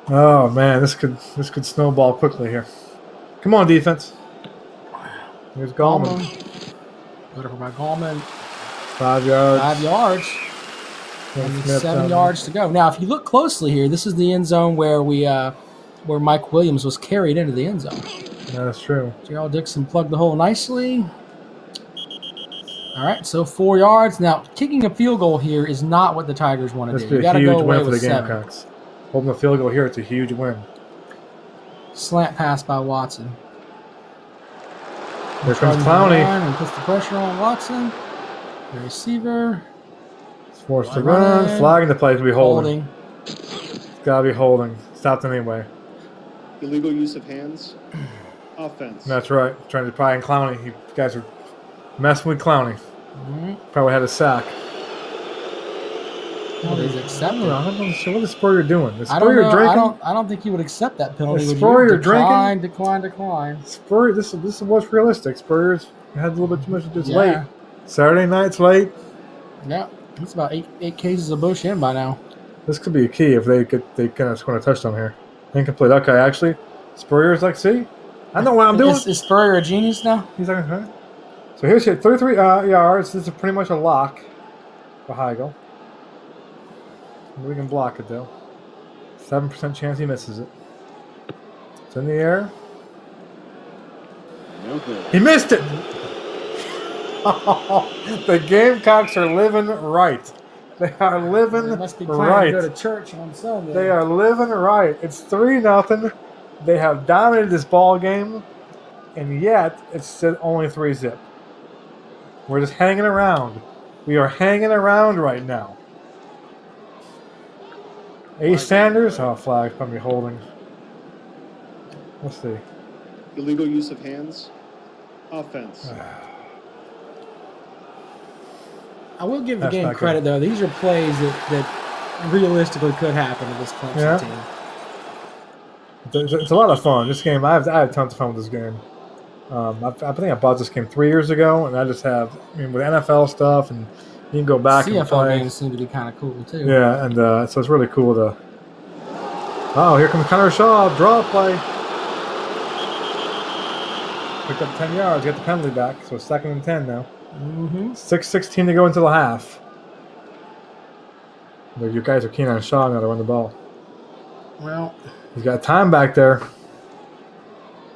Oh, man. This could snowball quickly here. Come on, defense. Here's Gallman. Good for by Gallman. 5 yards. 5 yards. And 7 yards to go. Now, if you look closely here, this is the end zone where where Mike Williams was carried into the end zone. Yeah, that's true. Gerald Dixon plugged the hole nicely. All right, so 4 yards. Now, kicking a field goal here is not what the Tigers want to do. You got to go away win for with the 7. Gamecocks. Holding a field goal here, it's a huge win. Slant pass by Watson. Here comes Clowney. And puts the pressure on Watson. The receiver. He's forced to run. Flagging the play to be holding. Holding. It's got to be holding. Stopped anyway. Illegal use of hands. Offense. That's right. Trying to pry in Clowney. You guys are messing with Clowney. Mm-hmm. Probably had a sack. Penalty's accepted. I'm not sure what is Spurrier doing. Is I don't Spurrier know. drinking? I don't think he would accept that penalty. Is Would Spurrier you? Decline, drinking? Decline. Spurrier, this is what's realistic. Spurrier's had a little bit too much. It's Yeah. late. Saturday night's late. Yeah, it's about eight cases of Bush in by now. This could be a key if they kind of score a touchdown here. Incomplete. Okay, actually, Spurrier's like, see, I know what I'm doing. Is Spurrier a genius now? He's like, huh? So here's your 33 yards. This is pretty much a lock for Heigl. We can block it though. 7% chance he misses it. It's in the air. No good. He missed it. The Gamecocks are living right. They are living They must be planning right. to go to church on Sunday. They are living right. It's 3-0. They have dominated this ball game, and yet it's still only 3-zip. We're just hanging around. We are hanging around right now. Ace Sanders. Oh, flag probably holding. Let's see. Illegal use of hands. Offense. I will give the That's game not credit, good. though. These are plays that realistically could happen to this Clemson team. It's a lot of fun. This game, I had tons of fun with this game. I think I bought this game 3 years ago, and I just have, with NFL stuff, and you can go back and CFL play. games seem to be kind of cool, too. Yeah, and so it's really cool to. Oh, here comes Connor Shaw, draw play. Picked up 10 yards, get the penalty back, so it's 2nd and 10 now. 6:16 to go into the half. You guys are keen on Shaw now to run the ball. Well, he's got time back there.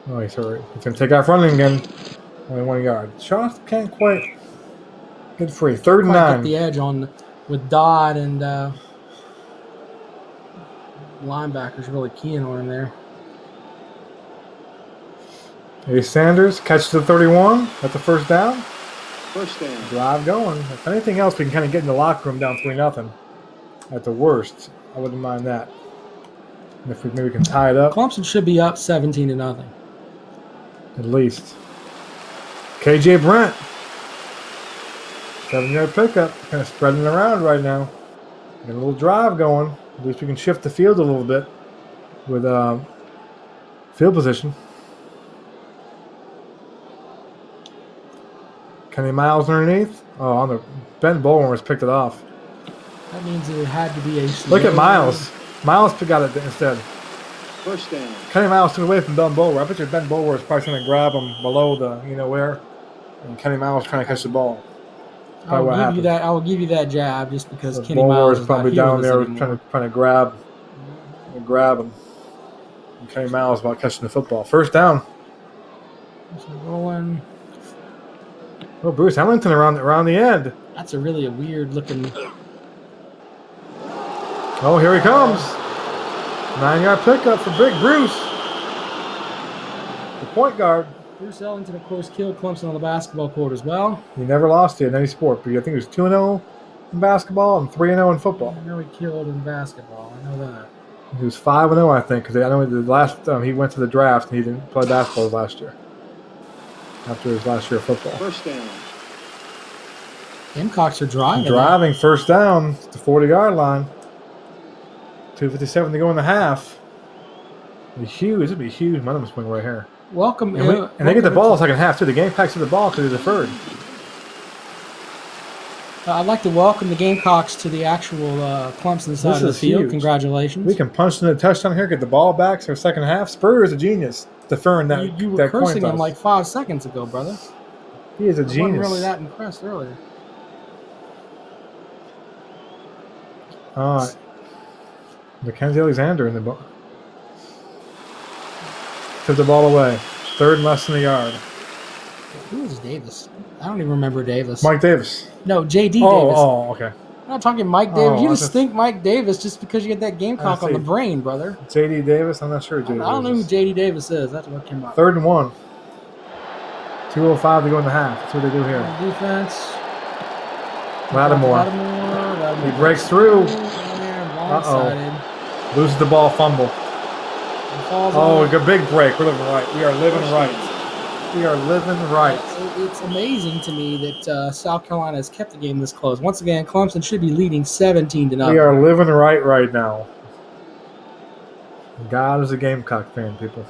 Oh, he's hurt. He's going to take off running again. Only 1 yard. Shaw can't quite get free. 3rd and 9. Get the edge on with Dodd and linebackers really keying on him there. Ace Sanders catch to the 31 at the first down. First down. Drive going. If anything else, we can kind of get in the locker room down 3-0. At the worst, I wouldn't mind that. And if we maybe can tie it up. Clemson should be up 17-0. At least. KJ Brent. 7-yard pickup. Kind of spreading around right now. Got a little drive going. At least we can shift the field a little bit with field position. Kenny Miles underneath. Oh, on the Ben Bowler's picked it off. That means it had to be a slow. Look at Miles. Miles got it instead. First down. Kenny Miles took away from Ben Bowler. I bet you Ben Bowler is probably going to grab him below the where, and Kenny Miles trying to catch the ball. I will give you that jab just because So Kenny Bowler Miles is probably down there trying to grab him. And Kenny Miles about catching the football. First down. Rolling. Oh, Bruce Ellington around the end. That's a really weird looking. Oh, here he comes. 9-yard pickup for Big Bruce. The point guard. Bruce Ellington, of course, killed Clemson on the basketball court as well. He never lost it in any sport, but I think he was 2-0 in basketball and 3-0 in football. I know he killed in basketball. I know that. He was 5-0, I think, because I know the last time he went to the draft and he didn't play basketball last year. After his last year of football. First down. Gamecocks are driving. Driving first down to the 40-yard line. 2:57 to go in the half. It'd be a huge momentum swing right here. Welcome. And they get the ball in the second half, too. The Gamecocks get the ball because they deferred. I'd like to welcome the Gamecocks to the actual Clemson side of the field. Huge. Congratulations. We can punch in the touchdown here, get the ball back for the second half. Spurrier is a genius deferring that. You were that coin cursing him toss. like 5 seconds ago, brother. He is a I genius. wasn't really that impressed earlier. All right. Mackenzie Alexander in the ball. Took the ball away. 3rd and less than a yard. Who is Davis? I don't even remember Davis. Mike Davis. No, J.D. Davis. Oh, okay. I'm not talking Mike Davis. You I just think Mike Davis just because you get that Gamecock on the brain, brother. J.D. Davis? I'm not sure. I don't know who J.D. Davis is. That's what came up. 3rd and 1. 2:05 to go in the half. That's what they do here. Defense. Lattimore. He breaks through. Uh-oh. Loses the ball, fumble. Oh, a big break. We're living right. We are living right. We are living right. It's amazing to me that South Carolina has kept the game this close. Once again, Clemson should be leading 17-0. We are living right now. God is a Gamecock fan, people.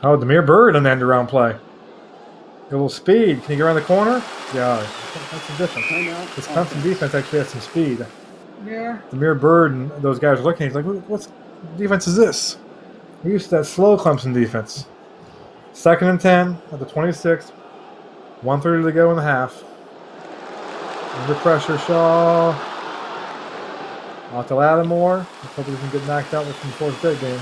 Oh, Demir Bird on the end around play. A little speed. Can he get around the corner? Yeah, that's the difference. This Clemson defense actually has some speed. Yeah. Demir Bird and those guys are looking. He's like, what defense is this? We're used to that slow Clemson defense. 2nd and 10 at the 26th. 1:30 to go in the half. Under pressure, Shaw. Out to Lattimore. Let's hope he doesn't get knocked out from the fourth big game.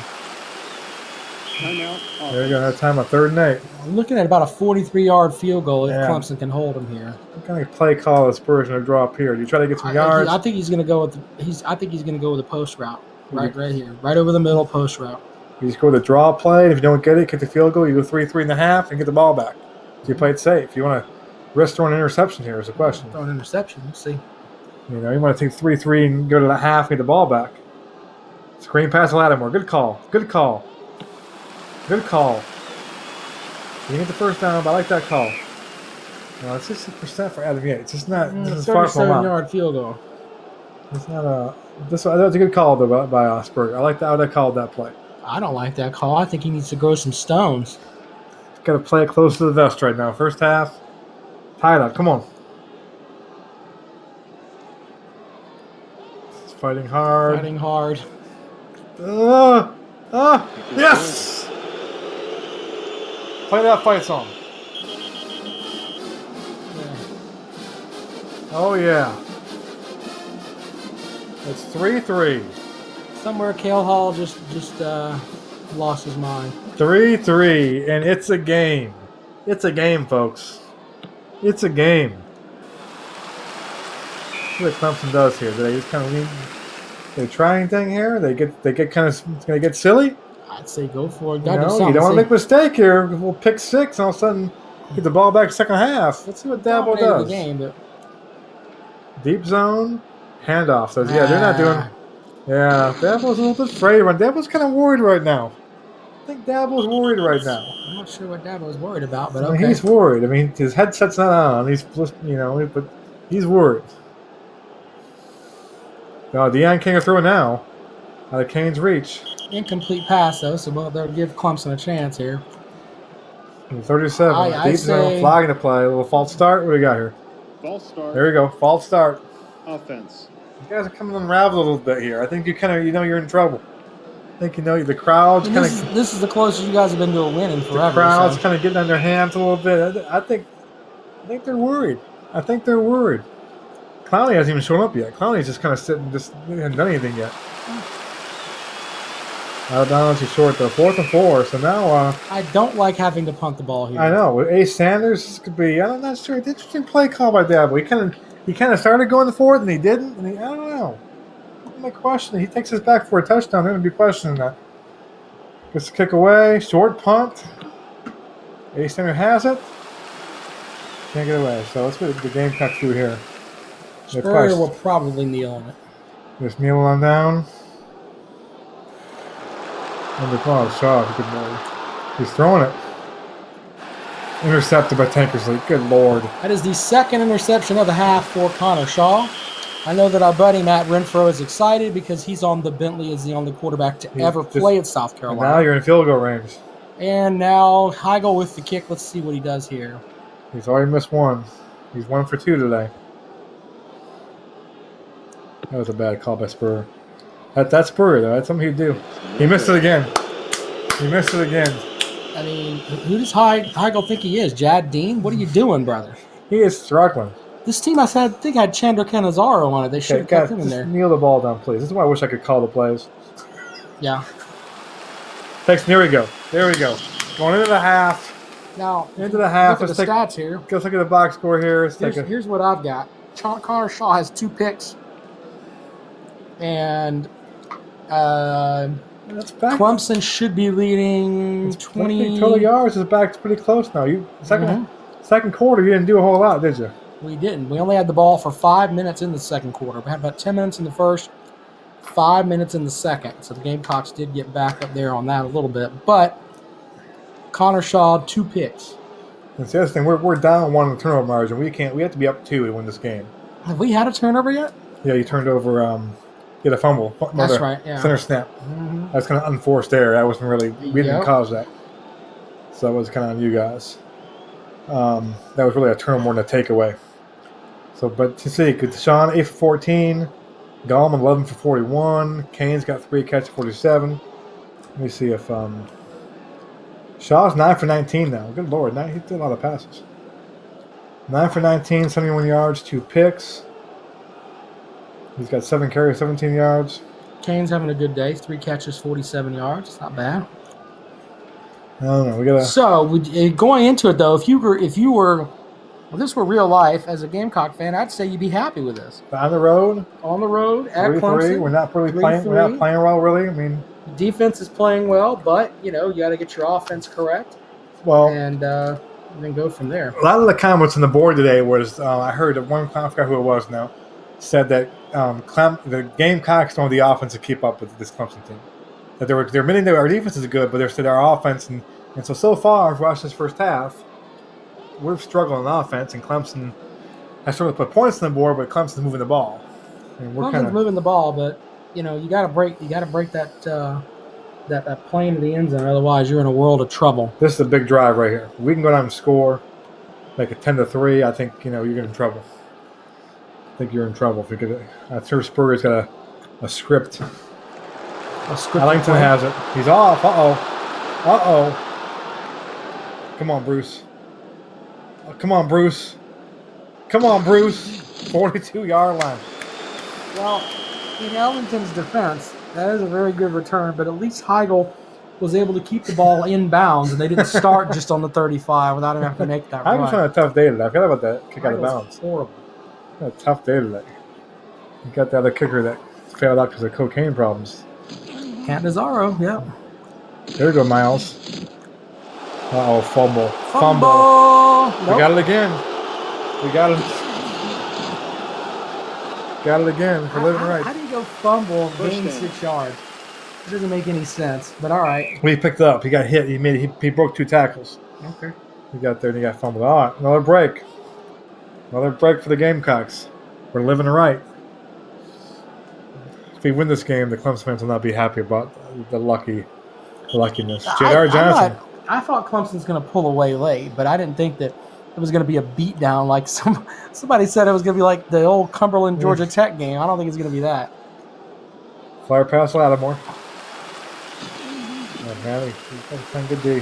Timeout. There you go. Offense. That time, a 3rd and 8. I'm looking at about a 43-yard field goal if Yeah. Clemson can hold him here. What kind of play call is Spurs going to draw up here? Do you try to get some yards? I think he's going to go with I think he's going to go with a post route right here, right over the middle post route. You just go with a draw play, and if you don't get it, kick the field goal. You go 3.5, and get the ball back. So you play it safe. You want to risk throwing an interception here is the question. Throw an interception. Let's see. You know, you want to take 3-3 and go to the half and get the ball back. Screen pass to Lattimore. Good call. Good call. Good call. You didn't get the first down, but I like that call. No, it's 60% for Adam Yates. It's not. This is far from 37-yard field goal. It's not a. That was a good call though by Osberg. I like how they called that play. I don't like that call. I think he needs to grow some stones. Got to play it close to the vest right now. First half, tie it up. Come on. It's fighting hard. Fighting hard. Yes! Play that fight song. Yeah. Oh, yeah. It's 3-3. Somewhere Cale Hall just lost his mind. 3-3, and it's a game. It's a game, folks. It's a game. What Clemson does here? Do they just kind of lean? They try anything here? They get kind of going to get silly? I'd say go for it. You don't want to make a mistake here. We'll pick 6, and all of a sudden get the ball back second half. Let's see what Dabo does. The game, but Deep zone, handoff. So yeah, they're not doing. Yeah, Dabo's a little bit afraid. Dabo's kind of worried right now. I think Dabo's worried right now. I'm not sure what Dabo's worried about, but I mean, okay. he's worried. I mean, his headset's not on. He's, but he's worried. Deion King are throwing now. Out of Kane's reach. Incomplete pass, though, so they'll give Clemson a chance here. 37. Deep zone, flagging to play. A little false start. What do we got here? False start. There you go. False start. Offense. You guys are coming to unravel a little bit here. I think you kind of, you're in trouble. I think the crowd's kind of. This is the closest you guys have been to a win in forever. The crowd's kind of getting on their hands a little bit. I think they're worried. Clowney hasn't even shown up yet. Clowney's just kind of sitting, he hasn't done anything yet. Out of bounds, he's short though. 4th and 4. So now. I don't like having to punt the ball here. I know. With Ace Sanders, this could be. I'm not sure. Interesting play call by Dabo. He kind of started going forward and he didn't. And I don't know. I'm not questioning. He takes us back for a touchdown. They're going to be questioning that. Gets the kick away. Short punt. Ace Sanders has it. Can't get away. So let's get the Gamecocks through here. Spurrier will probably kneel on it. Just kneel on down. And the ball shot. Good lord. He's throwing it. Intercepted by Tankersley. Good lord. That is the second interception of the half for Connor Shaw. I know that our buddy Matt Renfro is excited because he's on the Bentley as the only quarterback to ever play at South Carolina. Now you're in field goal range. And now Heigl with the kick. Let's see what he does here. He's already missed one. He's 1 for 2 today. That was a bad call by Spurrier. That's Spurrier, though. That's something he'd do. He missed it again. I mean, who does Heigl think he is? Jad Dean? What are you doing, brother? He is struggling. This team, I think, had Chandra Canizaro on it. They should have kept him in there. Kneel the ball down, please. This is why I wish I could call the plays. Yeah. There we go. Going into the half. Now, into the half. Look at the stats here. Let's look at the box score here. Here's what I've got. Connor Shaw has 2 picks. And Clemson should be leading 20 total yards. Is back pretty close now. Second quarter, you didn't do a whole lot, did you? We didn't. We only had the ball for 5 minutes in the second quarter. We had about 10 minutes in the first, 5 minutes in the second. So the Gamecocks did get back up there on that a little bit. But Connor Shaw, 2 picks. That's the other thing. We're down 1 in the turnover margin. We have to be up 2 to win this game. Have we had a turnover yet? Yeah, you turned over. Get a fumble. That's right. Yeah. Center snap. Mm-hmm. That's kind of unforced error. That wasn't really. We didn't cause that. So that was kind of on you guys. That was really a turn more than a takeaway. So, but to see, Deshaun 8 for 14, Gallman 11 for 41, Kane's got 3 catches 47. Let me see if Shaw's 9 for 19 now. Good lord, he did a lot of passes. 9 for 19, 71 yards, 2 picks. He's got 7 carries, 17 yards. Kane's having a good day. 3 catches, 47 yards. It's not bad. I don't know. We gotta So going into it though, if this were real life as a Gamecock fan, I'd say you'd be happy with this. on the road. On the road at 3-3. Clemson, We're not really 3-3. playing. We're not playing well, really. I mean, defense is playing well, but you got to get your offense correct, well, and then go from there. a lot of the comments on the board today was I heard that one. I forgot who it was now. Said that the Gamecocks don't have the offense to keep up with this Clemson team. That they're admitting that our defense is good, but they're said our offense and so far for us this first half, we're struggling on offense, and Clemson has struggled to put points on the board, but Clemson's moving the ball. And we're Clemson's moving the ball, but you got to break that that plane to the end zone. Otherwise, you're in a world of trouble. This is a big drive right here. We can go down and score, make it 10-3. I think you're in trouble. I think you're in trouble if you could. I'm sure Spurrier's got a script. Ellington has it. He's off. Uh-oh. Come on, Bruce. Come on, Bruce. 42-yard line. Well, in Ellington's defense, that is a very good return, but at least Heigl was able to keep the ball in bounds, and they didn't start just on the 35 without him having to make that run. Heigl's on a tough day today. I forgot about that kick out of bounds. Horrible. A tough day today. You got the other kicker that failed out because of cocaine problems. Cannizzaro, yeah. There we go, Miles. Uh-oh, fumble. Nope. We got it again. We got it. Got it again. We're living right. How do you go fumble, gain 6 yards? It doesn't make any sense, but all right. Well, he picked up. He got hit. He broke 2 tackles. Okay. He got there and he got fumbled. All right, another break. Another break for the Gamecocks. We're living right. If we win this game, the Clemson fans will not be happy about the luckiness. J.R. Johnson. I thought Clemson's going to pull away late, but I didn't think that it was going to be a beatdown like somebody said it was going to be like the old Cumberland Georgia Tech game. I don't think it's going to be that. Flyer pass Lattimore. Oh, man, he's playing good D.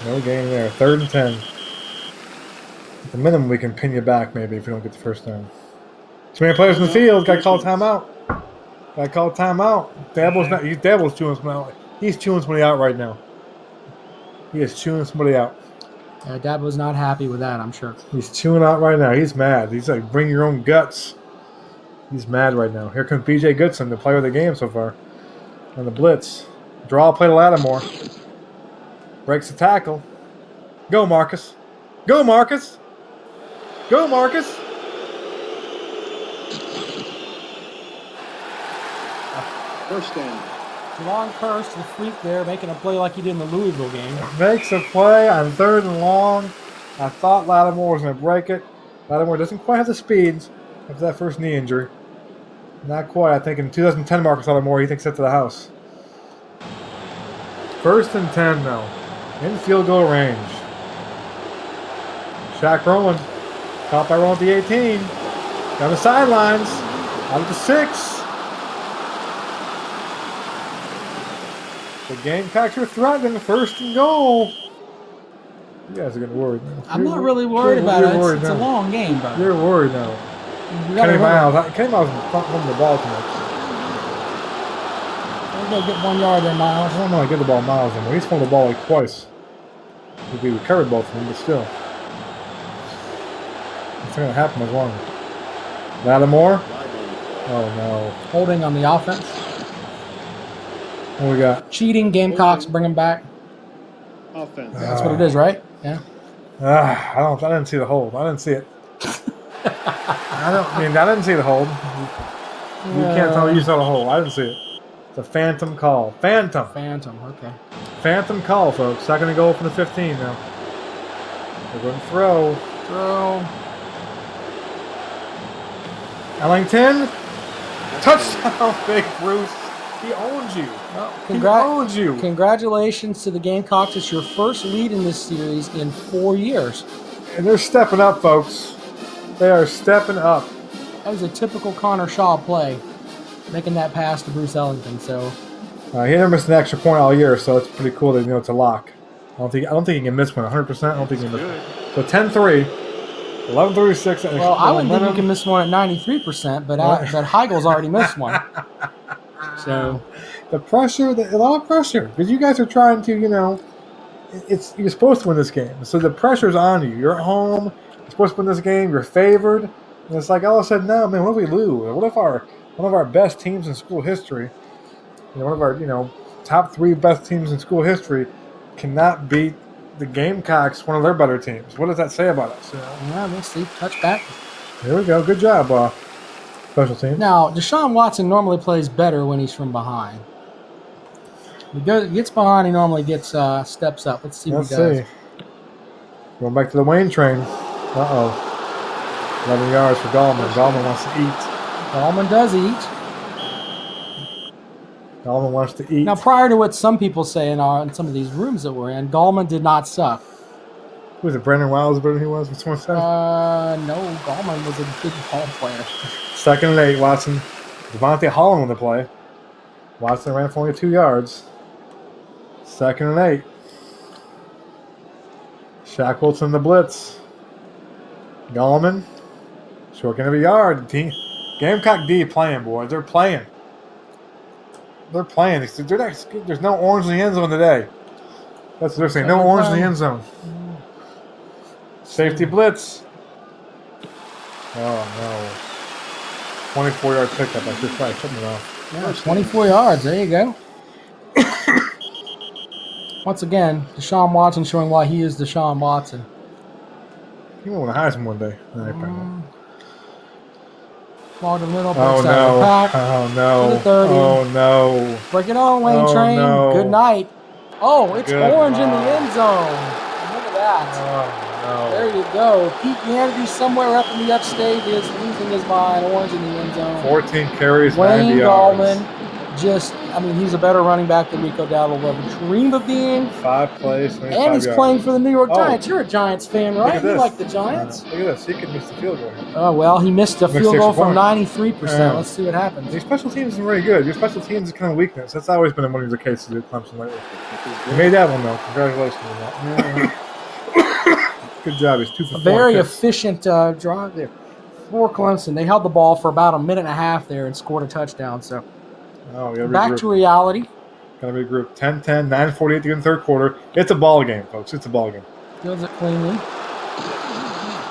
No gain there. 3rd and 10. At the minimum, we can pin you back maybe if we don't get the first down. Too many players in the field. Got to call timeout. Dabo's chewing somebody out. He's chewing somebody out right now. He is chewing somebody out. Dabo's not happy with that, I'm sure. He's chewing out right now. He's mad. He's like, bring your own guts. He's mad right now. Here comes B.J. Goodson, the player of the game so far. On the blitz. Draw play to Lattimore. Breaks the tackle. Go, Marcus. Go, Marcus. Go, Marcus. First down. Long Curse to the freak there, making a play like he did in the Louisville game. Makes a play on 3rd and long. I thought Lattimore was going to break it. Lattimore doesn't quite have the speeds after that first knee injury. Not quite. I think in 2010, Marcus Lattimore, he thinks it to the house. 1st and 10 now. In field goal range. Shaq Rowland. Caught by Rowland at the 18. Down the sidelines. Out of the 6. The Gamecocks are threatening 1st and goal. You guys are getting worried now. I'm not really worried about it. It's a long game, bro. You're worried now. Kenny Miles is holding the ball too much. We're going to get 1 yard there, Miles. I don't want to get the ball Miles anymore. He's holding the ball like twice. We recovered both of them, but still. What's going to happen as long? Lattimore. Oh, no. Holding on the offense. What we got? Cheating, Gamecocks, bring him back. Offense. That's what it is, right? Yeah. I didn't see the hold. I didn't see it. I didn't see the hold. You can't tell me you saw the hold. I didn't see it. It's a phantom call. Phantom, okay. Phantom call, folks. 2nd and goal from the 15 now. They're going to throw. Ellington. Touchdown, Big Bruce. He owns you. Well, He owns you. Congratulations to the Gamecocks. It's your first lead in this series in 4 years. And they're stepping up, folks. They are stepping up. That was a typical Connor Shaw play, making that pass to Bruce Ellington. So He never missed an extra point all year, so it's pretty cool that it's a lock. I don't think he can miss one 100%. I don't think he can miss one. So 10-3, 11-36. Well, I wouldn't think you can miss one at 93%, but Heigl's already missed one. So the pressure, a lot of pressure, because you guys are trying to, you're supposed to win this game. So the pressure's on you. You're at home. You're supposed to win this game. You're favored. And it's like all of a sudden, no, man, what if we lose? What if one of our best teams in school history, one of our top 3 best teams in school history, cannot beat the Gamecocks, one of their better teams? What does that say about us? Yeah, we'll see. Touchback. Here we go. Good job, special team. Now, Deshaun Watson normally plays better when he's from behind. He gets behind, he normally gets steps up. Let's see what he does. Going back to the Wayne train. Uh-oh. 11 yards for Gallman. Gallman wants to eat. Gallman does eat. Gallman wants to eat. Now, prior to what some people say in some of these rooms that we're in, Gallman did not suck. Who was it? Brandon Wiles, better than he was? What's one say? No, Gallman was a good ball player. 2nd and 8, Watson. Devontae Holland on the play. Watson ran for only 2 yards. 2nd and 8. Shackleton the blitz. Gallman. Short end of a yard. Gamecock D playing, boys. They're playing. They're playing. There's no orange in the end zone today. That's what they're saying. No orange in the end zone. Safety blitz. Oh, no. 24-yard pickup. I should probably put it off. Yeah, 24 yards. There you go. Once again, Deshaun Watson showing why he is Deshaun Watson. He won't win a Heisman one day. Ball to middle, Oh, breaks out of the pack. Oh, no. To the 30. Oh, no. Break it on, Wayne Train. No. Good night. Oh, it's Good orange in the night. end zone. Look at that. Oh, no. There you go. Pete Hannity somewhere up in the upstate is losing his mind. Orange in the end zone. 14 carries, Wayne 90 yards. Gallman, he's a better running back than Rico Dowdle will ever dream of being. 5 plays, 25 And he's yards. playing for the New York Oh. Giants. You're a Giants fan, Look right? at You this. like the Giants? Look at this. He could miss the field goal. Oh, well, he missed a field goal from 93%. Yeah. Let's see what happens. Your special teams isn't very good. Your special teams is kind of weakness. That's always been one of the cases with Clemson lately. You made that one, though. Congratulations on that. Good job. He's 2 for 4. Very efficient drive there for Clemson. They held the ball for about a minute and a half there and scored a touchdown. So back to reality. Gotta regroup. 10-10, 9:48 to go in the 3rd quarter. It's a ball game, folks. It's a ball game. Does it cleanly.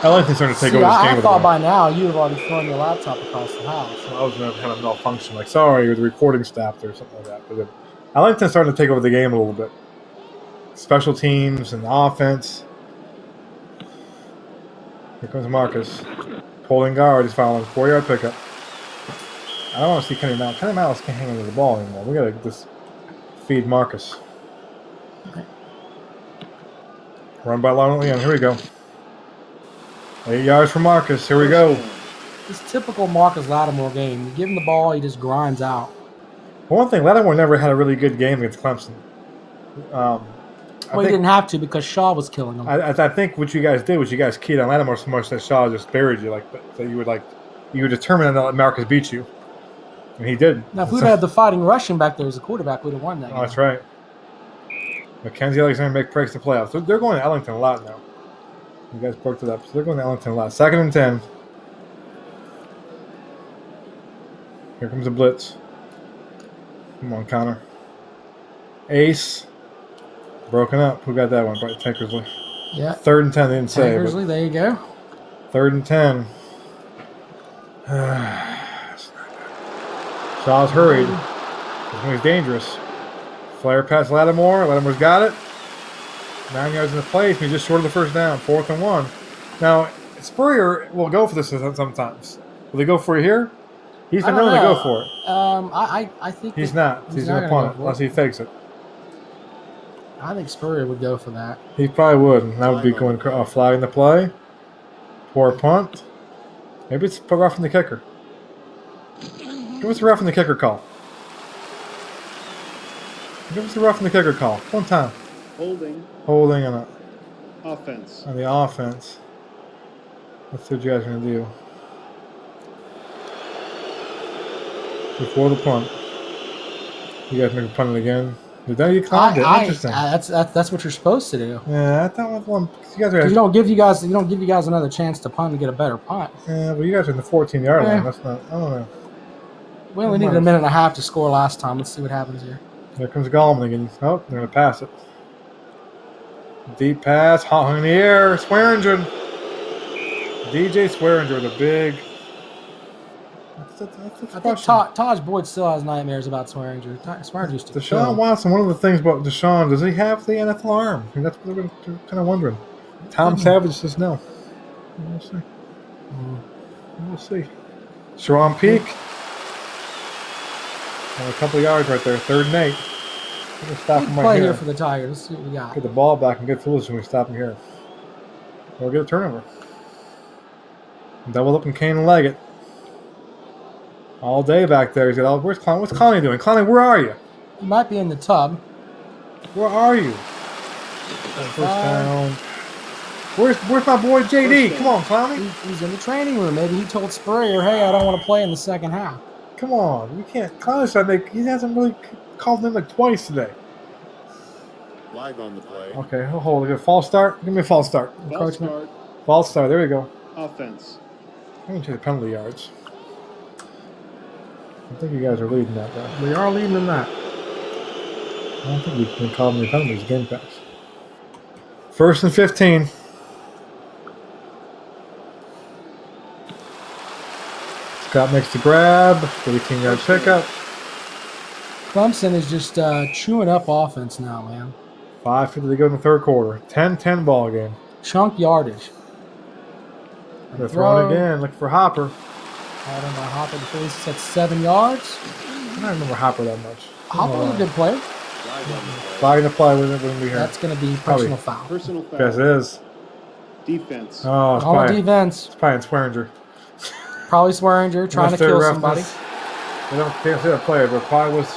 Ellington's starting to take over this game. I thought by now you would have already thrown your laptop across the house. So I was going to have a malfunction. Like, sorry, the recording stopped or something like that. But then Ellington's starting to take over the game a little bit. Special teams and offense. Here comes Marcus. Holding guard. He's fouling. 4-yard pickup. I don't want to see Kenny Malice. Kenny Malice can't hang onto the ball anymore. We got to just feed Marcus. Okay. Run by Lonnie Leon. Here we go. 8 yards for Marcus. Here we go. This typical Marcus Lattimore game. You give him the ball, he just grinds out. For one thing, Lattimore never had a really good game against Clemson. He didn't have to because Shaw was killing him. I think what you guys did was you guys keyed on Lattimore so much that Shaw just buried you. So you were determined to let Marcus beat you, and he did. Now, if we'd had the fighting Russian back there as a quarterback, we'd have won that game. Oh, that's right. Mackenzie Alexander breaks the playoffs. So they're going to Ellington a lot now. You guys broke it up. So they're going to Ellington a lot. 2nd and 10. Here comes a blitz. Come on, Connor. Ace. Broken up. Who got that one? Probably Tankersley. Yeah. 3rd and 10. They didn't say. Tankersley, there you go. 3rd and 10. Shaw's hurried. This one's dangerous. Flare past Lattimore. Lattimore's got it. 9 yards in the place. He's just short of the 1st down. 4th and 1. Now, Spurrier will go for this sometimes. Will they go for it here? He's been known to go for it. I think He's not. He's going to punt it unless he fakes it. I think Spurrier would go for that. He probably would. And that would be going flag in the play. Poor punt. Maybe it's roughing the kicker. Give us a roughing the kicker call. Give us a roughing the kicker call. One time. Holding on Offense. the offense. Let's see what you guys are going to do. Before the punt. You guys make a punt it again. You clowned it. Interesting. That's what you're supposed to do. Yeah, I thought with one. You guys are. You don't give you guys another chance to punt and get a better punt. Yeah, but you guys are in the 14-yard line. That's not. I don't know. We only needed a minute and a half to score last time. Let's see what happens here. Here comes Gallman again. Oh, they're going to pass it. Deep pass, hung in the air. Swearinger. DJ Swearinger with a big. I think Taj Boyd still has nightmares about Swearinger. Swearinger used to Deshaun kill. Watson, one of the things about Deshaun, does he have the NFL arm? I mean, that's what they're kind of wondering. Tom Savage says no. We'll see. We'll see. Sharon Peak. A couple of yards right there. 3rd and 8. We'll stop him right Play here. here for the Tigers. Let's see what we got. Get the ball back and get foolish when we stop him here. We'll get a turnover. Double up and Kane and Leggett. All day back there. He's got all. Where's Clowney? What's Clowney doing? Clowney, where are you? He might be in the tub. Where are you? First down. Where's my boy JD? Come on, Clowney. He's in the training room. Maybe he told Spurrier, "Hey, I don't want to play in the second half." Come on, you can't. Clowney's trying to make. He hasn't really called him like twice today. Flag on the play. Okay, hold it. False start. Give me a false start. False start. False start. There you go. Offense. I'm going to the penalty yards. I think you guys are leading that, though. We are leading in that. I don't think we can call them the penalties. Gamecocks. 1st and 15. Scott makes the grab. 18-yard pickup. Clemson is just chewing up offense now, man. 5:50 to go in the 3rd quarter. 10-10 ball game. Chunk yardage. They're throwing again. Looking for Hopper. I don't know. Hopper, the Phillies at 7 yards. I don't remember Hopper that much. Hopper was a good player. Flag in the play when we hear. That's going to be personal foul. Personal foul. Yes, it is. Defense. Oh, it's On probably, defense. it's probably Swearinger. Probably Swearinger trying to kill somebody. They can't see that player, but probably was.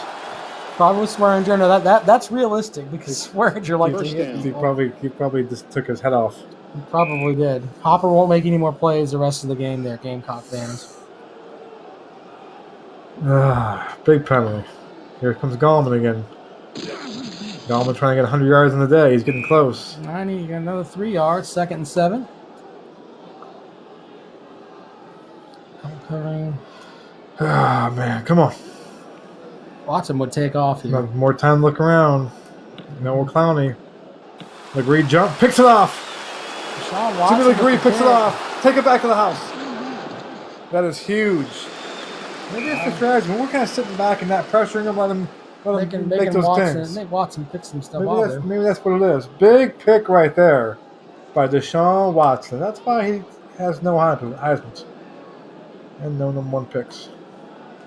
Probably was Swearinger. No, that's realistic because Swearinger likes to hit He people. probably just took his head off. He probably did. Hopper won't make any more plays the rest of the game there, Gamecock fans. Big penalty. Here comes Gallman again. Gallman trying to get 100 yards in the day. He's getting close. 90, you got another 3 yards, 2nd and 7. Covering. Man, come on. Watson would take off here. More time to look around. No Clowney. Legree jump, picks it off. Sean Watson. Jimmy Legree picks it off. Take it back to the house. That is huge. Maybe it's the strategy. We're kind of sitting back and not pressuring them, let them make those things. Make Watson pick some stuff off there. Maybe that's what it is. Big pick right there by Deshaun Watson. That's why he has no Heisman's and no number 1 picks.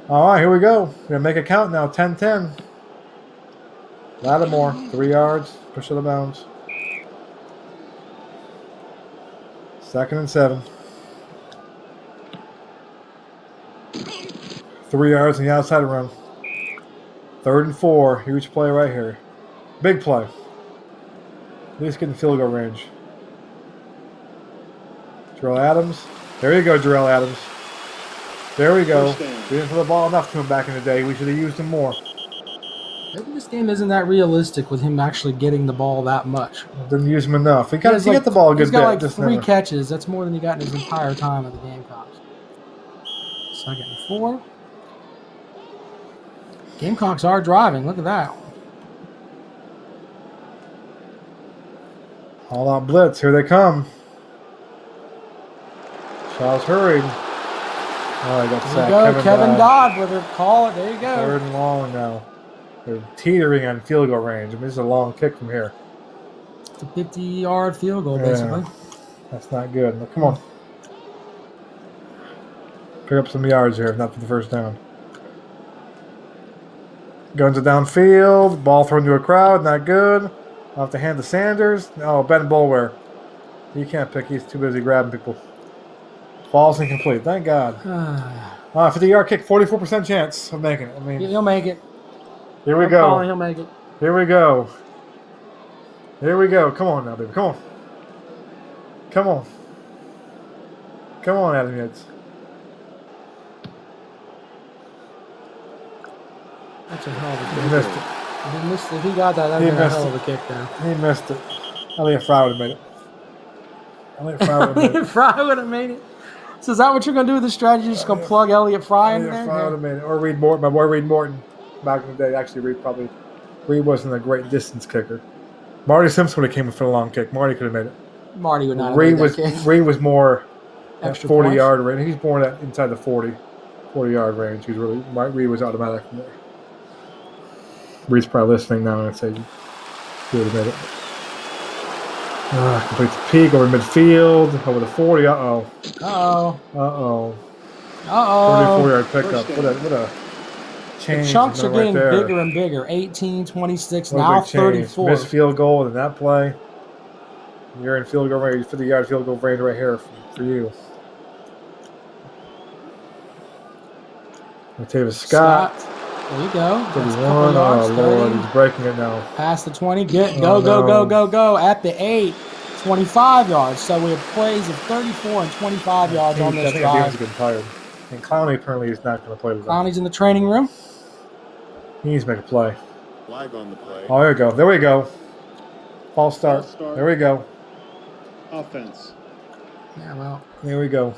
All right, here we go. We're going to make a count now. 10-10. Lattimore, 3 yards. Push out of bounds. 2nd and 7. 3 yards on the outside run. 3rd and 4. Huge play right here. Big play. At least getting field goal range. Jarrell Adams. There you go, Jarrell Adams. There we go. We didn't throw the ball enough to him back in the day. We should have used him more. Maybe this game isn't that realistic with him actually getting the ball that much. Didn't use him enough. He got the ball a good bit. He's got like 3 catches. That's more than he got in his entire time at the Gamecocks. 2nd and 4. Gamecocks are driving. Look at that. All out blitz. Here they come. Shaw's hurried. Oh, I got sacked. There you go. Kevin Dodd with her call it. There you go. 3rd and long now. They're teetering on field goal range. I mean, this is a long kick from here. It's a 50-yard field goal, basically. That's not good. Now, come on. Pick up some yards here, if not for the first down. Guns are downfield. Ball thrown to a crowd. Not good. I'll have to hand to Sanders. Oh, Ben Bulwer. He can't pick. He's too busy grabbing people. Falls incomplete. Thank God. 50-yard kick. 44% chance of making it. I mean, he'll make it. Here we go. He'll make it. Here we go. Here we go. Come on now, baby. Come on. Come on. Come on, Adam Yates. That's a hell of a kick. He missed it. If he got that, that'd be a hell of a kick there. He missed it. Elliott Fry would have made it. Elliott Fry would have made it. Elliott Fry would have made it. So is that what you're going to do with the strategy? You're just going to plug Elliott Fry in there? Elliott Fry would have made it. Or Reed Morton. My boy Reed Morton back in the day. Actually, Reed wasn't a great distance kicker. Marty Simpson would have came for a long kick. Marty could have made it. Marty would not have made that kick. Reed was more that Extra 40-yard range. He's more that inside the 40-yard range. He's really Reed was automatic from there. Reed's probably listening now and say he would have made it. Complete the peak over midfield over the 40. Uh-oh. 34-yard pickup. What a change. The chunks are getting there. bigger and bigger. 18, 26, What a now big change. 34. Missed field goal in that play. You're in field goal range, 50-yard field goal range right here for you. Latavius Scott. There you go. 31. Oh, Lord. He's breaking it now. Past the 20. Go. At the 8. 25 yards. So we have plays of 34 and 25 yards on this I think drive. he's getting tired. And Clowney apparently is not going to play with them. Clowney's in the training room. He needs to make a play. Flag on the play. Oh, there we go. There we go. False start. There we go. Offense. Yeah, well. There we go.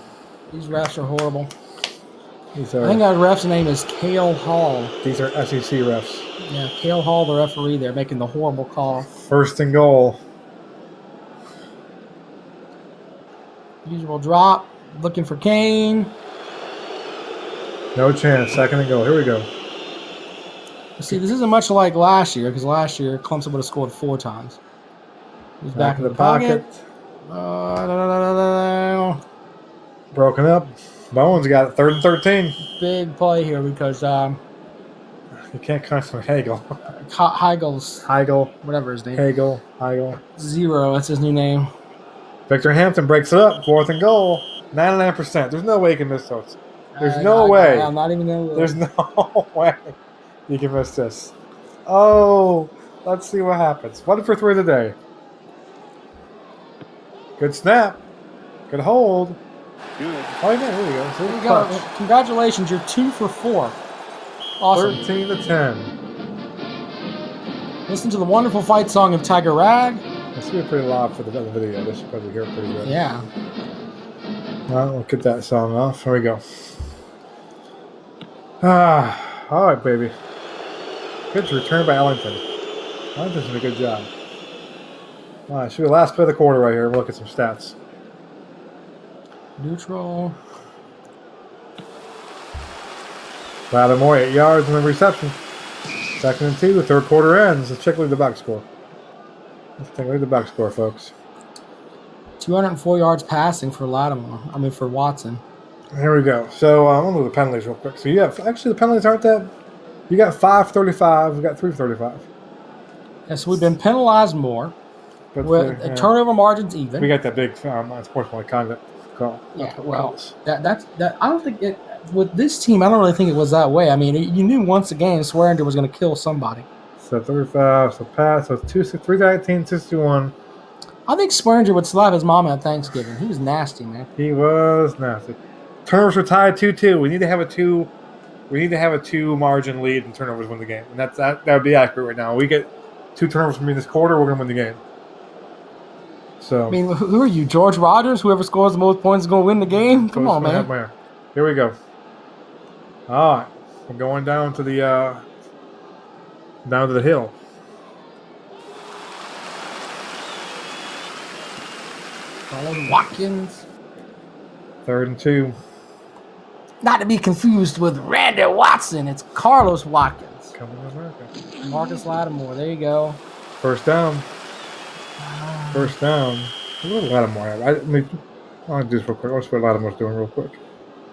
These refs are horrible. I These think our ref's name is Cale Hall. are SEC refs. Yeah, Cale Hall, the referee there, making the horrible call. First and goal. Usual drop. Looking for Kane. No chance. Second and goal. Here we go. See, this isn't much like last year, because last year Clemson would have scored 4 times. He's back in the pocket. Broken up. Bones got it. 3rd and 13. Big play here because You can't constantly Hagel. Heigl, whatever his name. Hagel. 0, that's his new name. Victor Hampton breaks it up. 4th and goal. 99%. There's no way you can miss those. There's no way. I'm not even going to. There's no way you can miss this. Oh, let's see what happens. 1 for 3 today. Good snap. Good hold. Good. Oh, yeah, there you go. There you go. Congratulations, you're 2 for 4. Awesome. 13 to 10. Listen to the wonderful fight song of Tiger Rag. This should be pretty loud for the video. This should probably hear it pretty good. Yeah. All right, we'll get that song off. Here we go. All right, baby. Good return by Ellington. Ellington's doing a good job. All right, should be the last play of the quarter right here. We'll look at some stats. Neutral. Lattimore, 8 yards on the reception. 2nd and 2, the 3rd quarter ends. Let's check the box score. Let's take a look at the box score, folks. 204 yards passing for Lattimore. For Watson. Here we go. So I'm going to do the penalties real quick. So you have, actually the penalties aren't that. You got 5 for 35. We got 3 for 35. Yeah, so we've been penalized more. But With turnover margins even. we got that big sportsmanlike conduct call. Yeah, well, that's I don't think it with this team. I don't really think it was that way. You knew once again Swearinger was going to kill somebody. So 35. So pass. So 319, 61. I think Swearinger would slap his mom at Thanksgiving. He was nasty, man. He was nasty. Turnovers were tied 2-2. We need to have a 2. We need to have a 2 margin lead and turnovers win the game. And that would be accurate right now. We get 2 turnovers from me this quarter, we're going to win the game. So who are you, George Rogers? Whoever scores the most points is going to win the game? Come on, man. Here we go. All right. We're going down to the hill. Watkins. 3rd and 2. Not to be confused with Randy Watson. It's Carlos Watkins. Coming to America. Marcus Lattimore. There you go. First down. First down. What did Lattimore have? I'll do this real quick. I'll see what Lattimore's doing real quick.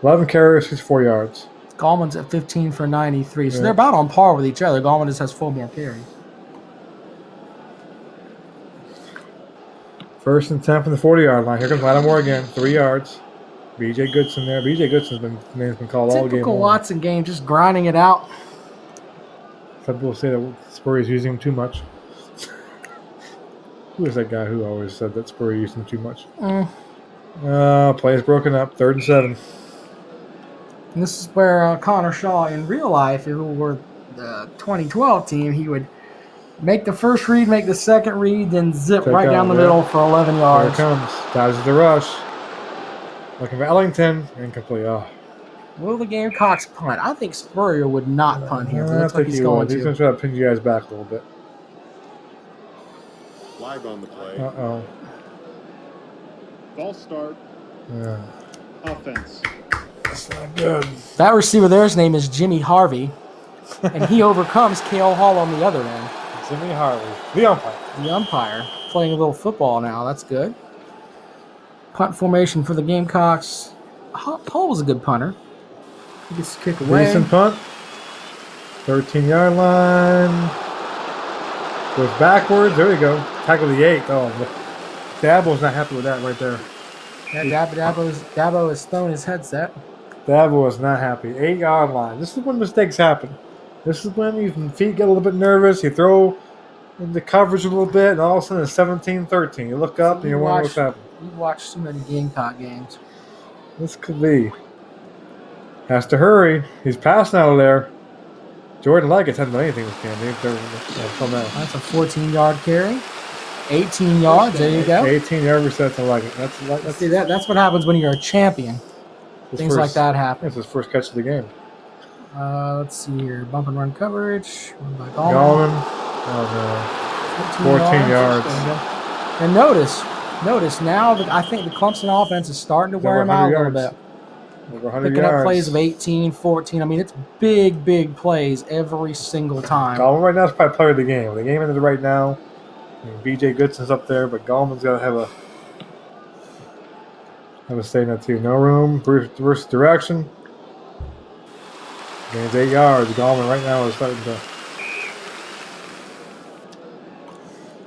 11 carries, 64 yards. Gallman's at 15 for 93. So they're about on par with each other. Gallman just has 4 more carries. 1st and 10 from the 40-yard line. Here comes Lattimore again. 3 yards. B.J. Goodson there. B.J. Goodson's been called all game long. Typical Watson game, just grinding it out. Some people say that Spurrier's using him too much. Who was that guy who always said that Spurrier used him too much? Play is broken up. 3rd and 7. And this is where Connor Shaw, in real life, if it were the 2012 team, he would make the first read, make the second read, then zip right down the middle for 11 yards. Here it comes. Dodges the rush. Looking for Ellington. Incomplete. Oh. Will the Gamecocks punt? I think Spurrier would not punt here. But it looks like he's going to. He's going to try to pin you guys back a little bit. Flag on the play. Uh-oh. False start. Yeah. Offense. That's not good. That receiver there's name is Jimmy Harvey, and he overcomes Kale Hall on the other end. Jimmy Harley. The umpire. The umpire playing a little football now. That's good. Punt formation for the Gamecocks. Hall was a good punter. He gets to kick away. Decent punt. 13-yard line. Goes backwards. There we go. Tackle the 8. Oh, Dabo's not happy with that right there. Yeah, Dabo has thrown his headset. Dabo is not happy. 8-yard line. This is when mistakes happen. This is when your feet get a little bit nervous. You throw into coverage a little bit, and all of a sudden it's 17-13. You look up and you wonder what's happening. You've watched too many Gamecock games. This could be. Has to hurry. He's passing out of there. Jordan Leggett hasn't done anything this game. Until now. That's a 14-yard carry. 18 yards. There you go. 18-yard reception to Leggett. See, that's what happens when you're a champion. Things like that happen. That's his first catch of the game. Let's see here. Bump and run coverage. Run by Gallman. Gallman. Oh, no. 14 yards. And notice now that I think the Clemson offense is starting to wear him out a little bit. Over 100 Picking yards. up plays of 18, 14. I mean, it's big plays every single time. Gallman right now is probably player of the game. The game ended right now. I mean, B.J. Goodson's up there, but Gallman's got to have a statement too. No room, reverse direction. Gains 8 yards. Gallman right now is starting to.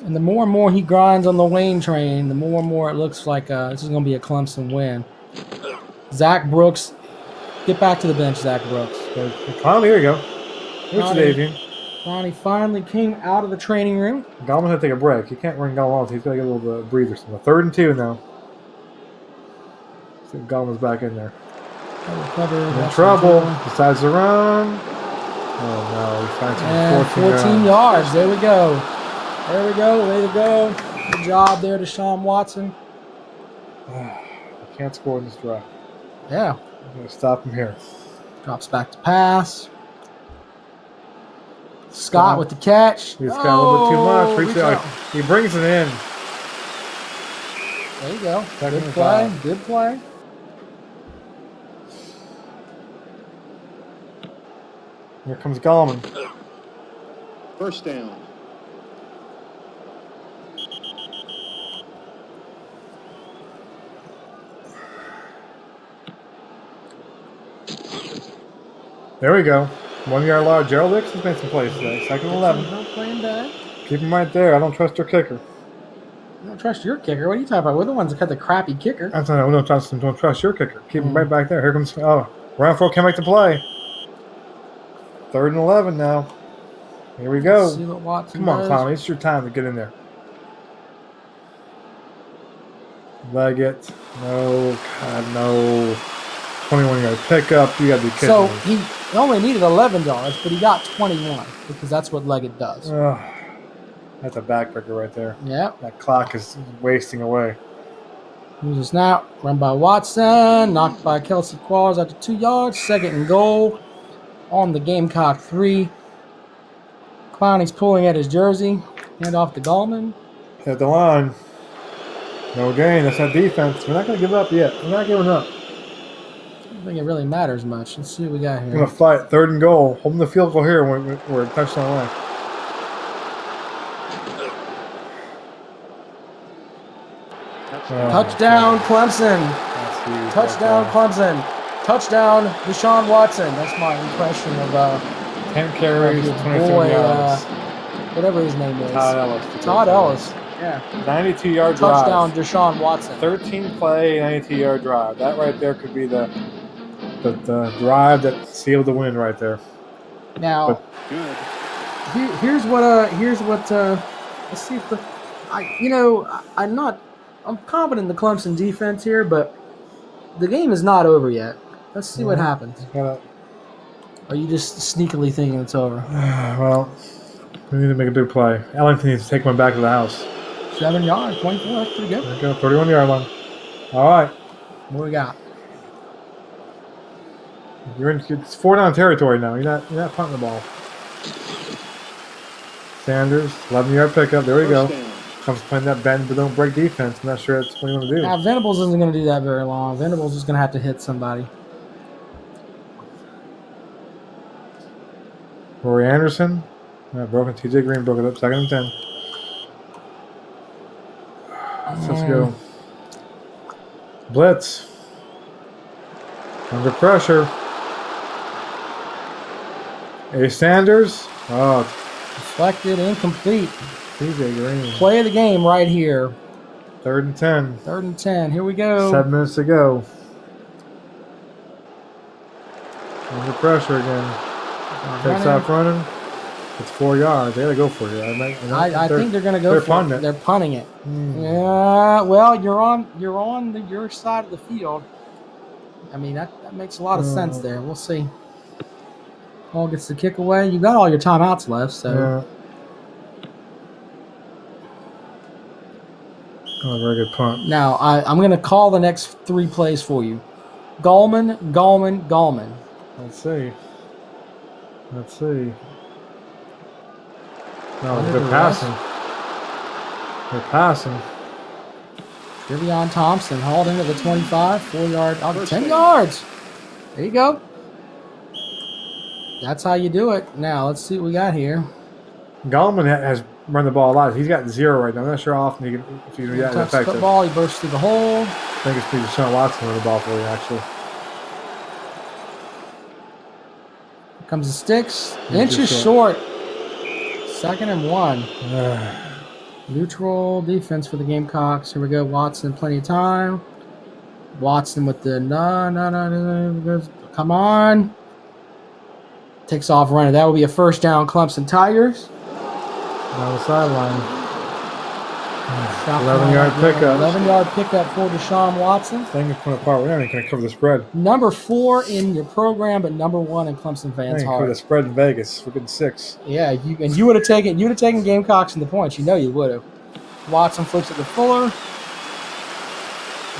And the more and more he grinds on the Wayne train, the more and more it looks like this is going to be a Clemson win. Zach Brooks, get back to the bench, Zach Brooks. Conley, here you go. Here's Davian. Conley finally came out of the training room. Gallman had to take a break. He can't run Gallman off. He's got to get a little bit of breather. So 3rd and 2 now. See if Gallman's back in there. In trouble. Decides to run. Oh, no. He finds him 14 yards. There we go. Way to go. Good job there to Deshaun Watson. Can't score in this drive. Yeah. I'm going to stop him here. Drops back to pass. Scott with the catch. He's got a little bit too much. He brings it in. There you go. Second Good play. five. Good play. Here comes Gallman. First down. There we go. 1 yard line. Gerald Hicks has made some plays today. 2nd and 11. Not playing bad. Keep him right there. I don't trust your kicker. I don't trust your kicker. What are you talking about? We're the ones that got the crappy kicker. I'm saying I don't trust your kicker. Keep him right back there. Here comes. Oh, Renfro can't make the play. 3rd and 11 now. Here we go. See what Watson Come on, does. Clowney. It's your time to get in there. Leggett. No. God, no. 21-yard pickup. You got to be kidding So me. he only needed 11 yards, but he got 21 because that's what Leggett does. That's a backbreaker right there. Yep. That clock is wasting away. Here's a snap. Run by Watson. Knocked by Kelsey Qualls out to 2 yards. 2nd and goal on the Gamecock 3. Clowney's pulling at his jersey. Hand off to Gallman. Hit the line. No gain. That's not defense. We're not going to give up yet. We're not giving up. I don't think it really matters much. Let's see what we got We're here. going to fight. 3rd and goal. Holding the field goal here. We're a touchdown line. Touchdown, Clemson. That's huge. Touchdown, Clemson. Touchdown, Deshaun Watson. That's my impression of 10 carries, his 27 boy, yards. whatever his name is. Todd Ellis. Todd Ellis. Yeah. 92-yard drive. Touchdown, Deshaun Watson. 13-play, 92-yard drive. That right there could be the drive that sealed the win right there. Now, Good. here's what. Let's see if I'm confident in the Clemson defense here, but the game is not over yet. Let's see what happens. Are you just sneakily thinking it's over? Well, we need to make a big play. Ellington needs to take one back to the house. 7 yards, 24. That's pretty good. There we go, 31-yard line. All right. What we got? It's 4-down territory now. You're not punting the ball. Sanders, 11-yard pickup. There we go. First down. Comes playing that bend but don't break defense. I'm not sure that's what you want to do. Now, Venables isn't going to do that very long. Venables is going to have to hit somebody. Rory Anderson. Broken. TJ Green broke it up. 2nd and 10. Let's go. Blitz. Under pressure. A Sanders. Oh, Deflected, incomplete. TJ Green. Play of the game right here. 3rd and 10. 3rd and 10. Here we go. 7 minutes to go. Under pressure again. Takes off running. It's 4 yards. They got to go for it. I think they're going to go they're for punting it. They're punting it. Yeah. Well, you're on your side of the field. I mean, that makes a lot of sense there. We'll see. Hall gets the kick away. You've got all your timeouts left, so. Yeah. Oh, very good punt. Now, I'm going to call the next 3 plays for you. Gallman. Let's see. No, they're passing. They're passing. Vivian Thompson hauled into the 25, 4-yard, 10 yards. There you go. That's how you do it. Now, let's see what we got here. Gallman has run the ball a lot. He's got 0 right now. I'm not sure how often he can, if he's that Touch the effective. football, he bursts through the hole. I think it's pretty Deshaun Watson running the ball for you, actually. Here comes the sticks. Inches short. 2nd and 1. Neutral defense for the Gamecocks. Here we go. Watson, plenty of time. Watson with the no. Come on. Takes off running. That will be a 1st down, Clemson Tigers. Down the sideline. 11-yard pickup. 11-yard pickup for Deshaun Watson. Thing is pulling apart. We're not even going to cover the spread. Number 4 in your program, but number 1 in Clemson fans' Cover the heart. spread in Vegas. We're getting 6. Yeah, you would have taken Gamecocks in the points. You know you would have. Watson flips it to Fuller.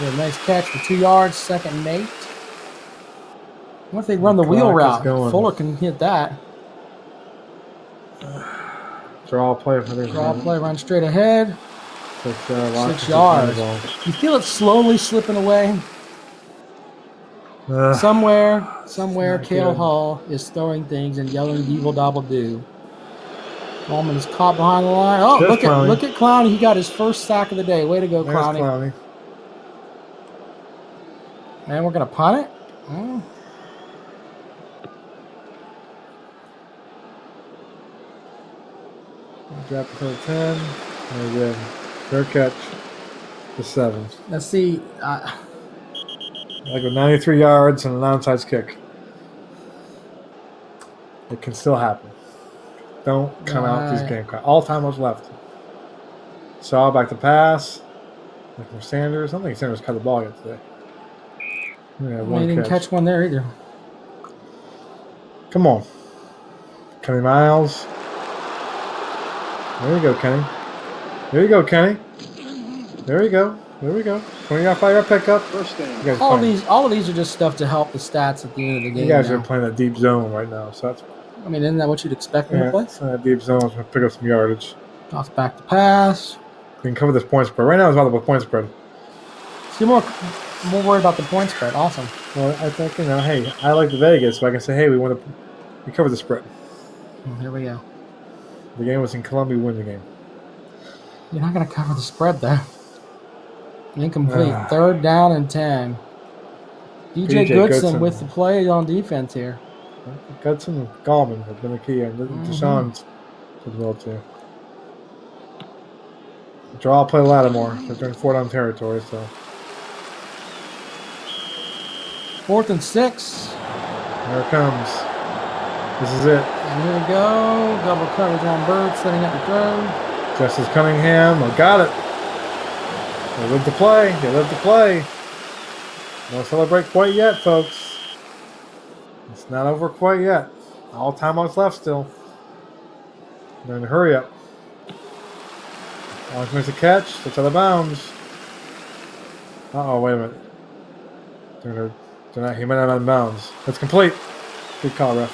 Yeah, nice catch for 2 yards. 2nd and 8. What if they run the wheel route? Fuller can hit that. Draw play for Draw play, run straight ahead. 6 yards. You feel it slowly slipping away. Somewhere, Cale good. Hall is throwing things and yelling "Deeble Dobble Doo." Coleman is caught behind the line. Oh, Just look at Clowney. He got his 1st sack of the day. Way to go, There's Clowney. Clowney. Man, we're gonna punt it. Oh. Drop it to the 10. Very good. Fair catch. The 7. Let's see. Like with 93 yards and an onside kick. It can still happen. Don't come out these games. All time was left. Saw back to pass. Like from Sanders. I don't think Sanders caught the ball yet today. Yeah, He didn't catch one there either. Come on. Kenny Miles. There you go, Kenny. There you go, Kenny. There you go. There we go. 25-yard pickup. 1st down. All of these are just stuff to help the stats at the end of the game. You guys now. are playing a deep zone right now, so that's I mean, isn't that what you'd expect them to play? it's a deep zone. It's going to pick up some yardage. Toss back to pass. We can cover this point spread. Right now it's about the point spread. So you're more worried about the point spread. Awesome. Well, I think, hey, I like the Vegas, so I can say, hey, we cover the spread. Here we go. The game was in Columbia, we win the game. You're not going to cover the spread, though. Incomplete. 3rd down and 10. DJ Goodson with the play on defense here. Goodson and Gallman have been the key, and Deshaun's as well, too. Draw play Lattimore. They're in 4-down territory, so. 4th and 6. There it comes. This is it. And here we go. Double coverage on Bird, setting up the throw. Justice Cunningham. Got it. They live to play. They live to play. Don't celebrate quite yet, folks. It's not over quite yet. All timeouts left still. Then hurry up. Alex makes a catch. It's out of bounds. Uh-oh, wait a minute. He might not out of bounds. That's complete. Good call, ref.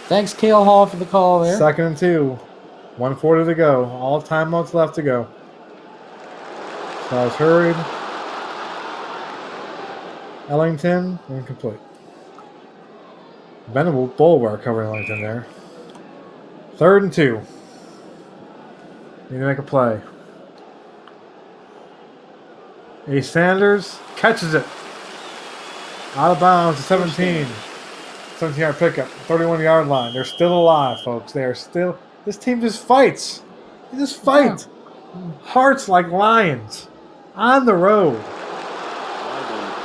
Thanks, Cale Hall, for the call there. 2nd and 2. 1:40 to go. All timeouts left to go. So I was hurried. Ellington, incomplete. Venable Bulwer covering Ellington there. 3rd and 2. Need to make a play. A Sanders catches it. Out of bounds to 17. 17-yard pickup. 31-yard line. They're still alive, folks. They are still. This team just fights. They just fight. Hearts like lions. On the road.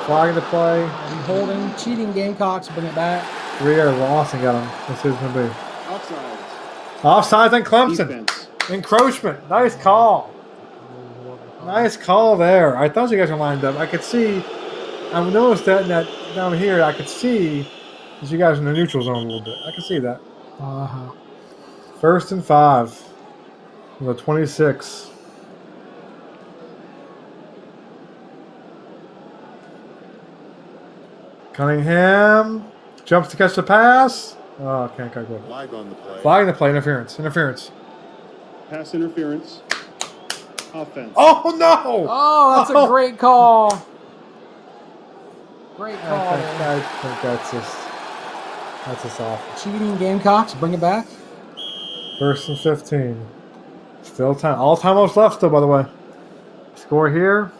Flagging the play. Holding, cheating Gamecocks, bring it back. 3-yard loss and got him. Let's see who's going to be. Offside. Offsides on Clemson. Defense. Encroachment. Nice call. Nice call there. I thought you guys were lined up. I could see. I noticed that down here. I could see as you guys in the neutral zone a little bit. I could see that. 1st and 5. From the 26. Cunningham jumps to catch the pass. Oh, can't go. Flag on the play. Flagging the play. Interference. Pass interference. Offense. Oh, no! Oh, that's a great call. Great call. I think that's just awful. Cheating Gamecocks, bring it back. 1st and 15. Still time. All timeouts left, though, by the way. Score here.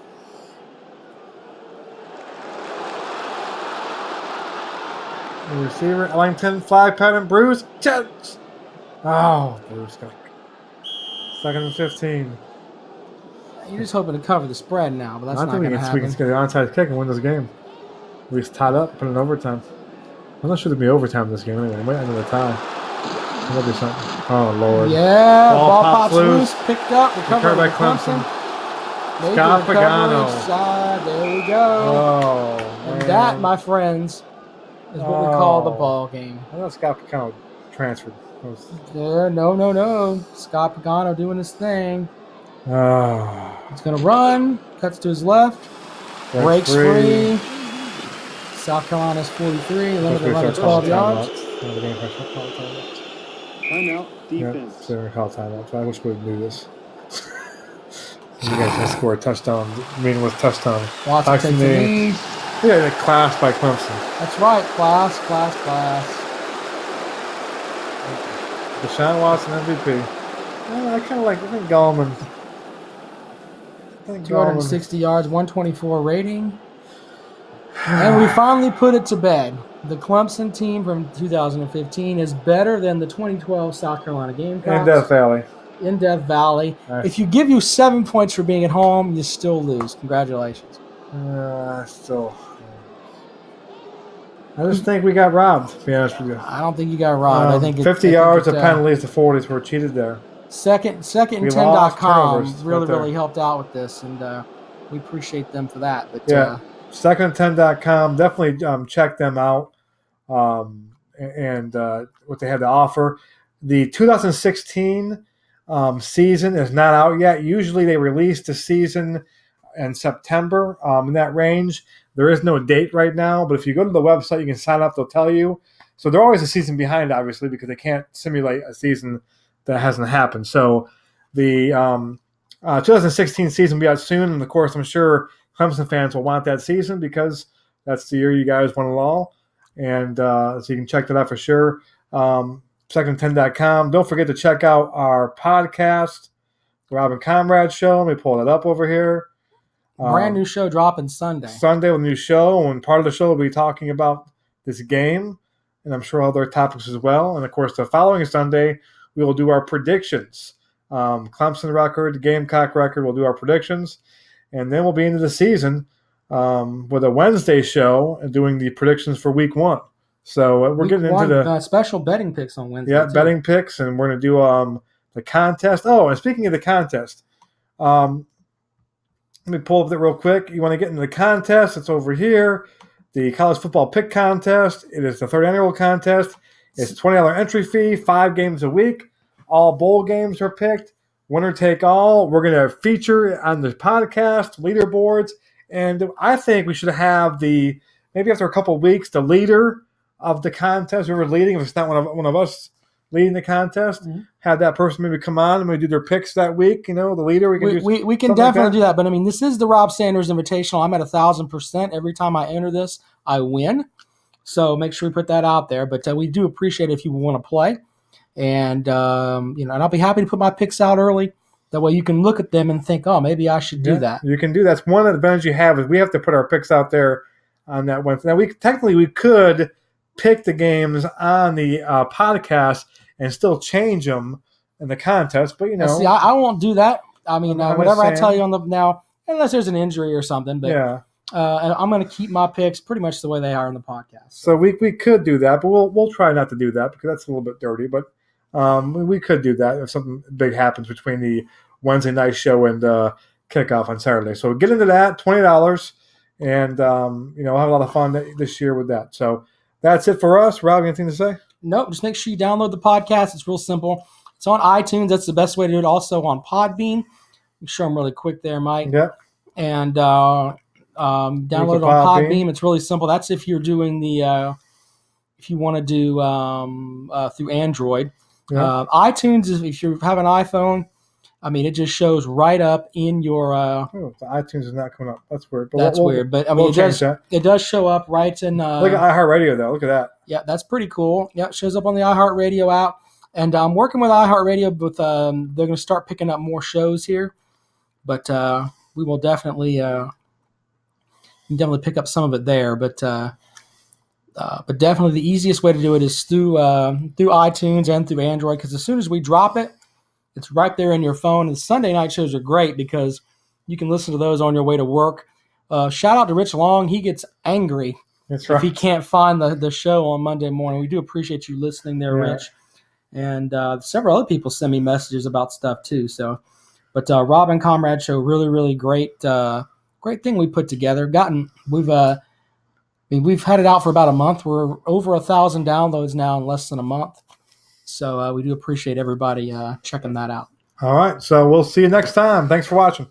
The receiver, Ellington, flag pattern, Bruce. Oh, Bruce got 2nd and 15. You're just hoping to cover the spread now, but that's I not think going to we happen. can get the onside kick and win this game. We just tied up, put it in overtime. I'm not sure there'll be overtime this game anyway. We might end with a tie. That'll be something. Oh, Lord. Yeah, ball pops loose, picked up, recovered by by Clemson. Maybe Scott recovery, Pagano. there we go. Oh, And man. that, my friends, is what we call the ball game. I know Scott Pagano transferred. There, no. Scott Pagano doing his thing. Oh. He's going to run, cuts to his left, breaks free. South Carolina's 43, limited run of 12 yards. Timeout. Defense. Yeah, they're called timeouts. I wish we would do this. You guys can score a touchdown, meaningless touchdown. Watson takes the lead. Yeah, the class by Clemson. That's right, class. Deshaun Watson MVP. I kind of like. I think Gallman. 260 yards, 124 rating. And we finally put it to bed. The Clemson team from 2015 is better than the 2012 South Carolina Gamecocks. And Death Valley. In Death Valley. Nice. If you give you 7 points for being at home, you still lose. Congratulations. Still. I just think we got robbed, to be honest with you. I don't think you got robbed. I think 50 yards of penalties to 40s were cheated there. Second and We lost 10.com turnovers really, right there. really helped out with this, and we appreciate them for that. But Yeah. Second10.com, definitely check them out and what they had to offer. The 2016 season is not out yet. Usually they release the season in September, in that range. There is no date right now, but if you go to the website, you can sign up. They'll tell you. So they're always a season behind, obviously, because they can't simulate a season that hasn't happened. So the 2016 season will be out soon, and of course, I'm sure Clemson fans will want that season because that's the year you guys won it all. And so you can check that out for sure. Second10.com. Don't forget to check out our podcast, Robin Conrad Show. Let me pull that up over here. brand new show dropping Sunday. Sunday with a new show, and part of the show will be talking about this game, and I'm sure other topics as well. And, of course, the following Sunday, we will do our predictions. Clemson record, Gamecock record, we'll do our predictions. And then we'll be into the season with a Wednesday show and doing the predictions for week 1. So we're getting into the special betting picks on Wednesday. Yeah, too. betting picks, and we're going to do the contest. Oh, and speaking of the contest, let me pull up that real quick. You want to get into the contest, it's over here. The college football pick contest. It is the 3rd annual contest. It's $20 entry fee, 5 games a week. All bowl games are picked. Winner take all. We're going to feature on the podcast, leaderboards, and I think we should have maybe after a couple of weeks, the leader of the contest, whoever's leading, if it's not one of us leading the contest, have that person maybe come on and we do their picks that week. The leader. We can definitely do that. But I mean, this is the Rob Sanders Invitational. I'm at 1,000%. Every time I enter this, I win. So make sure we put that out there. But we do appreciate it if you want to play, and and I'll be happy to put my picks out early. That way you can look at them and think, oh, maybe I should do that. You can do that. That's one advantage you have is we have to put our picks out there on that Wednesday. Now, we could pick the games on the podcast and still change them in the contest, but See, I won't do that. I mean, whatever I tell you on the now, unless there's an injury or something. But I'm going to keep my picks pretty much the way they are in the podcast. So we could do that, but we'll try not to do that because that's a little bit dirty. But we could do that if something big happens between the Wednesday night show and kickoff on Saturday. So get into that, $20, and we'll have a lot of fun this year with that. So that's it for us. Rob, anything to say? Nope. Just make sure you download the podcast. It's real simple. It's on iTunes. That's the best way to do it. Also on Podbean. I'm sure I'm really quick there, Mike. Yeah. And download it on Podbean. It's really simple. That's if you're doing if you want to do through Android. Yeah. iTunes is if you have an iPhone. I mean, it just shows right up in your. The iTunes is not coming up. That's weird. But that's weird. But I mean, it does show up right in. Look at iHeartRadio though. Look at that. Yeah, that's pretty cool. Yeah, it shows up on the iHeartRadio app, and I'm working with iHeartRadio. With they're going to start picking up more shows here, but we will definitely pick up some of it there. But definitely the easiest way to do it is through iTunes and through Android, because as soon as we drop it. It's right there in your phone. And the Sunday night shows are great because you can listen to those on your way to work. Shout out to Rich Long. He gets angry if he can't find the show on Monday morning. We do appreciate you listening there, Rich. And several other people send me messages about stuff too. So, but Rob and Comrade show really, really great thing we put together. We've had it out for about a month. We're over 1,000 downloads now in less than a month. So we do appreciate everybody checking that out. All right. So we'll see you next time. Thanks for watching.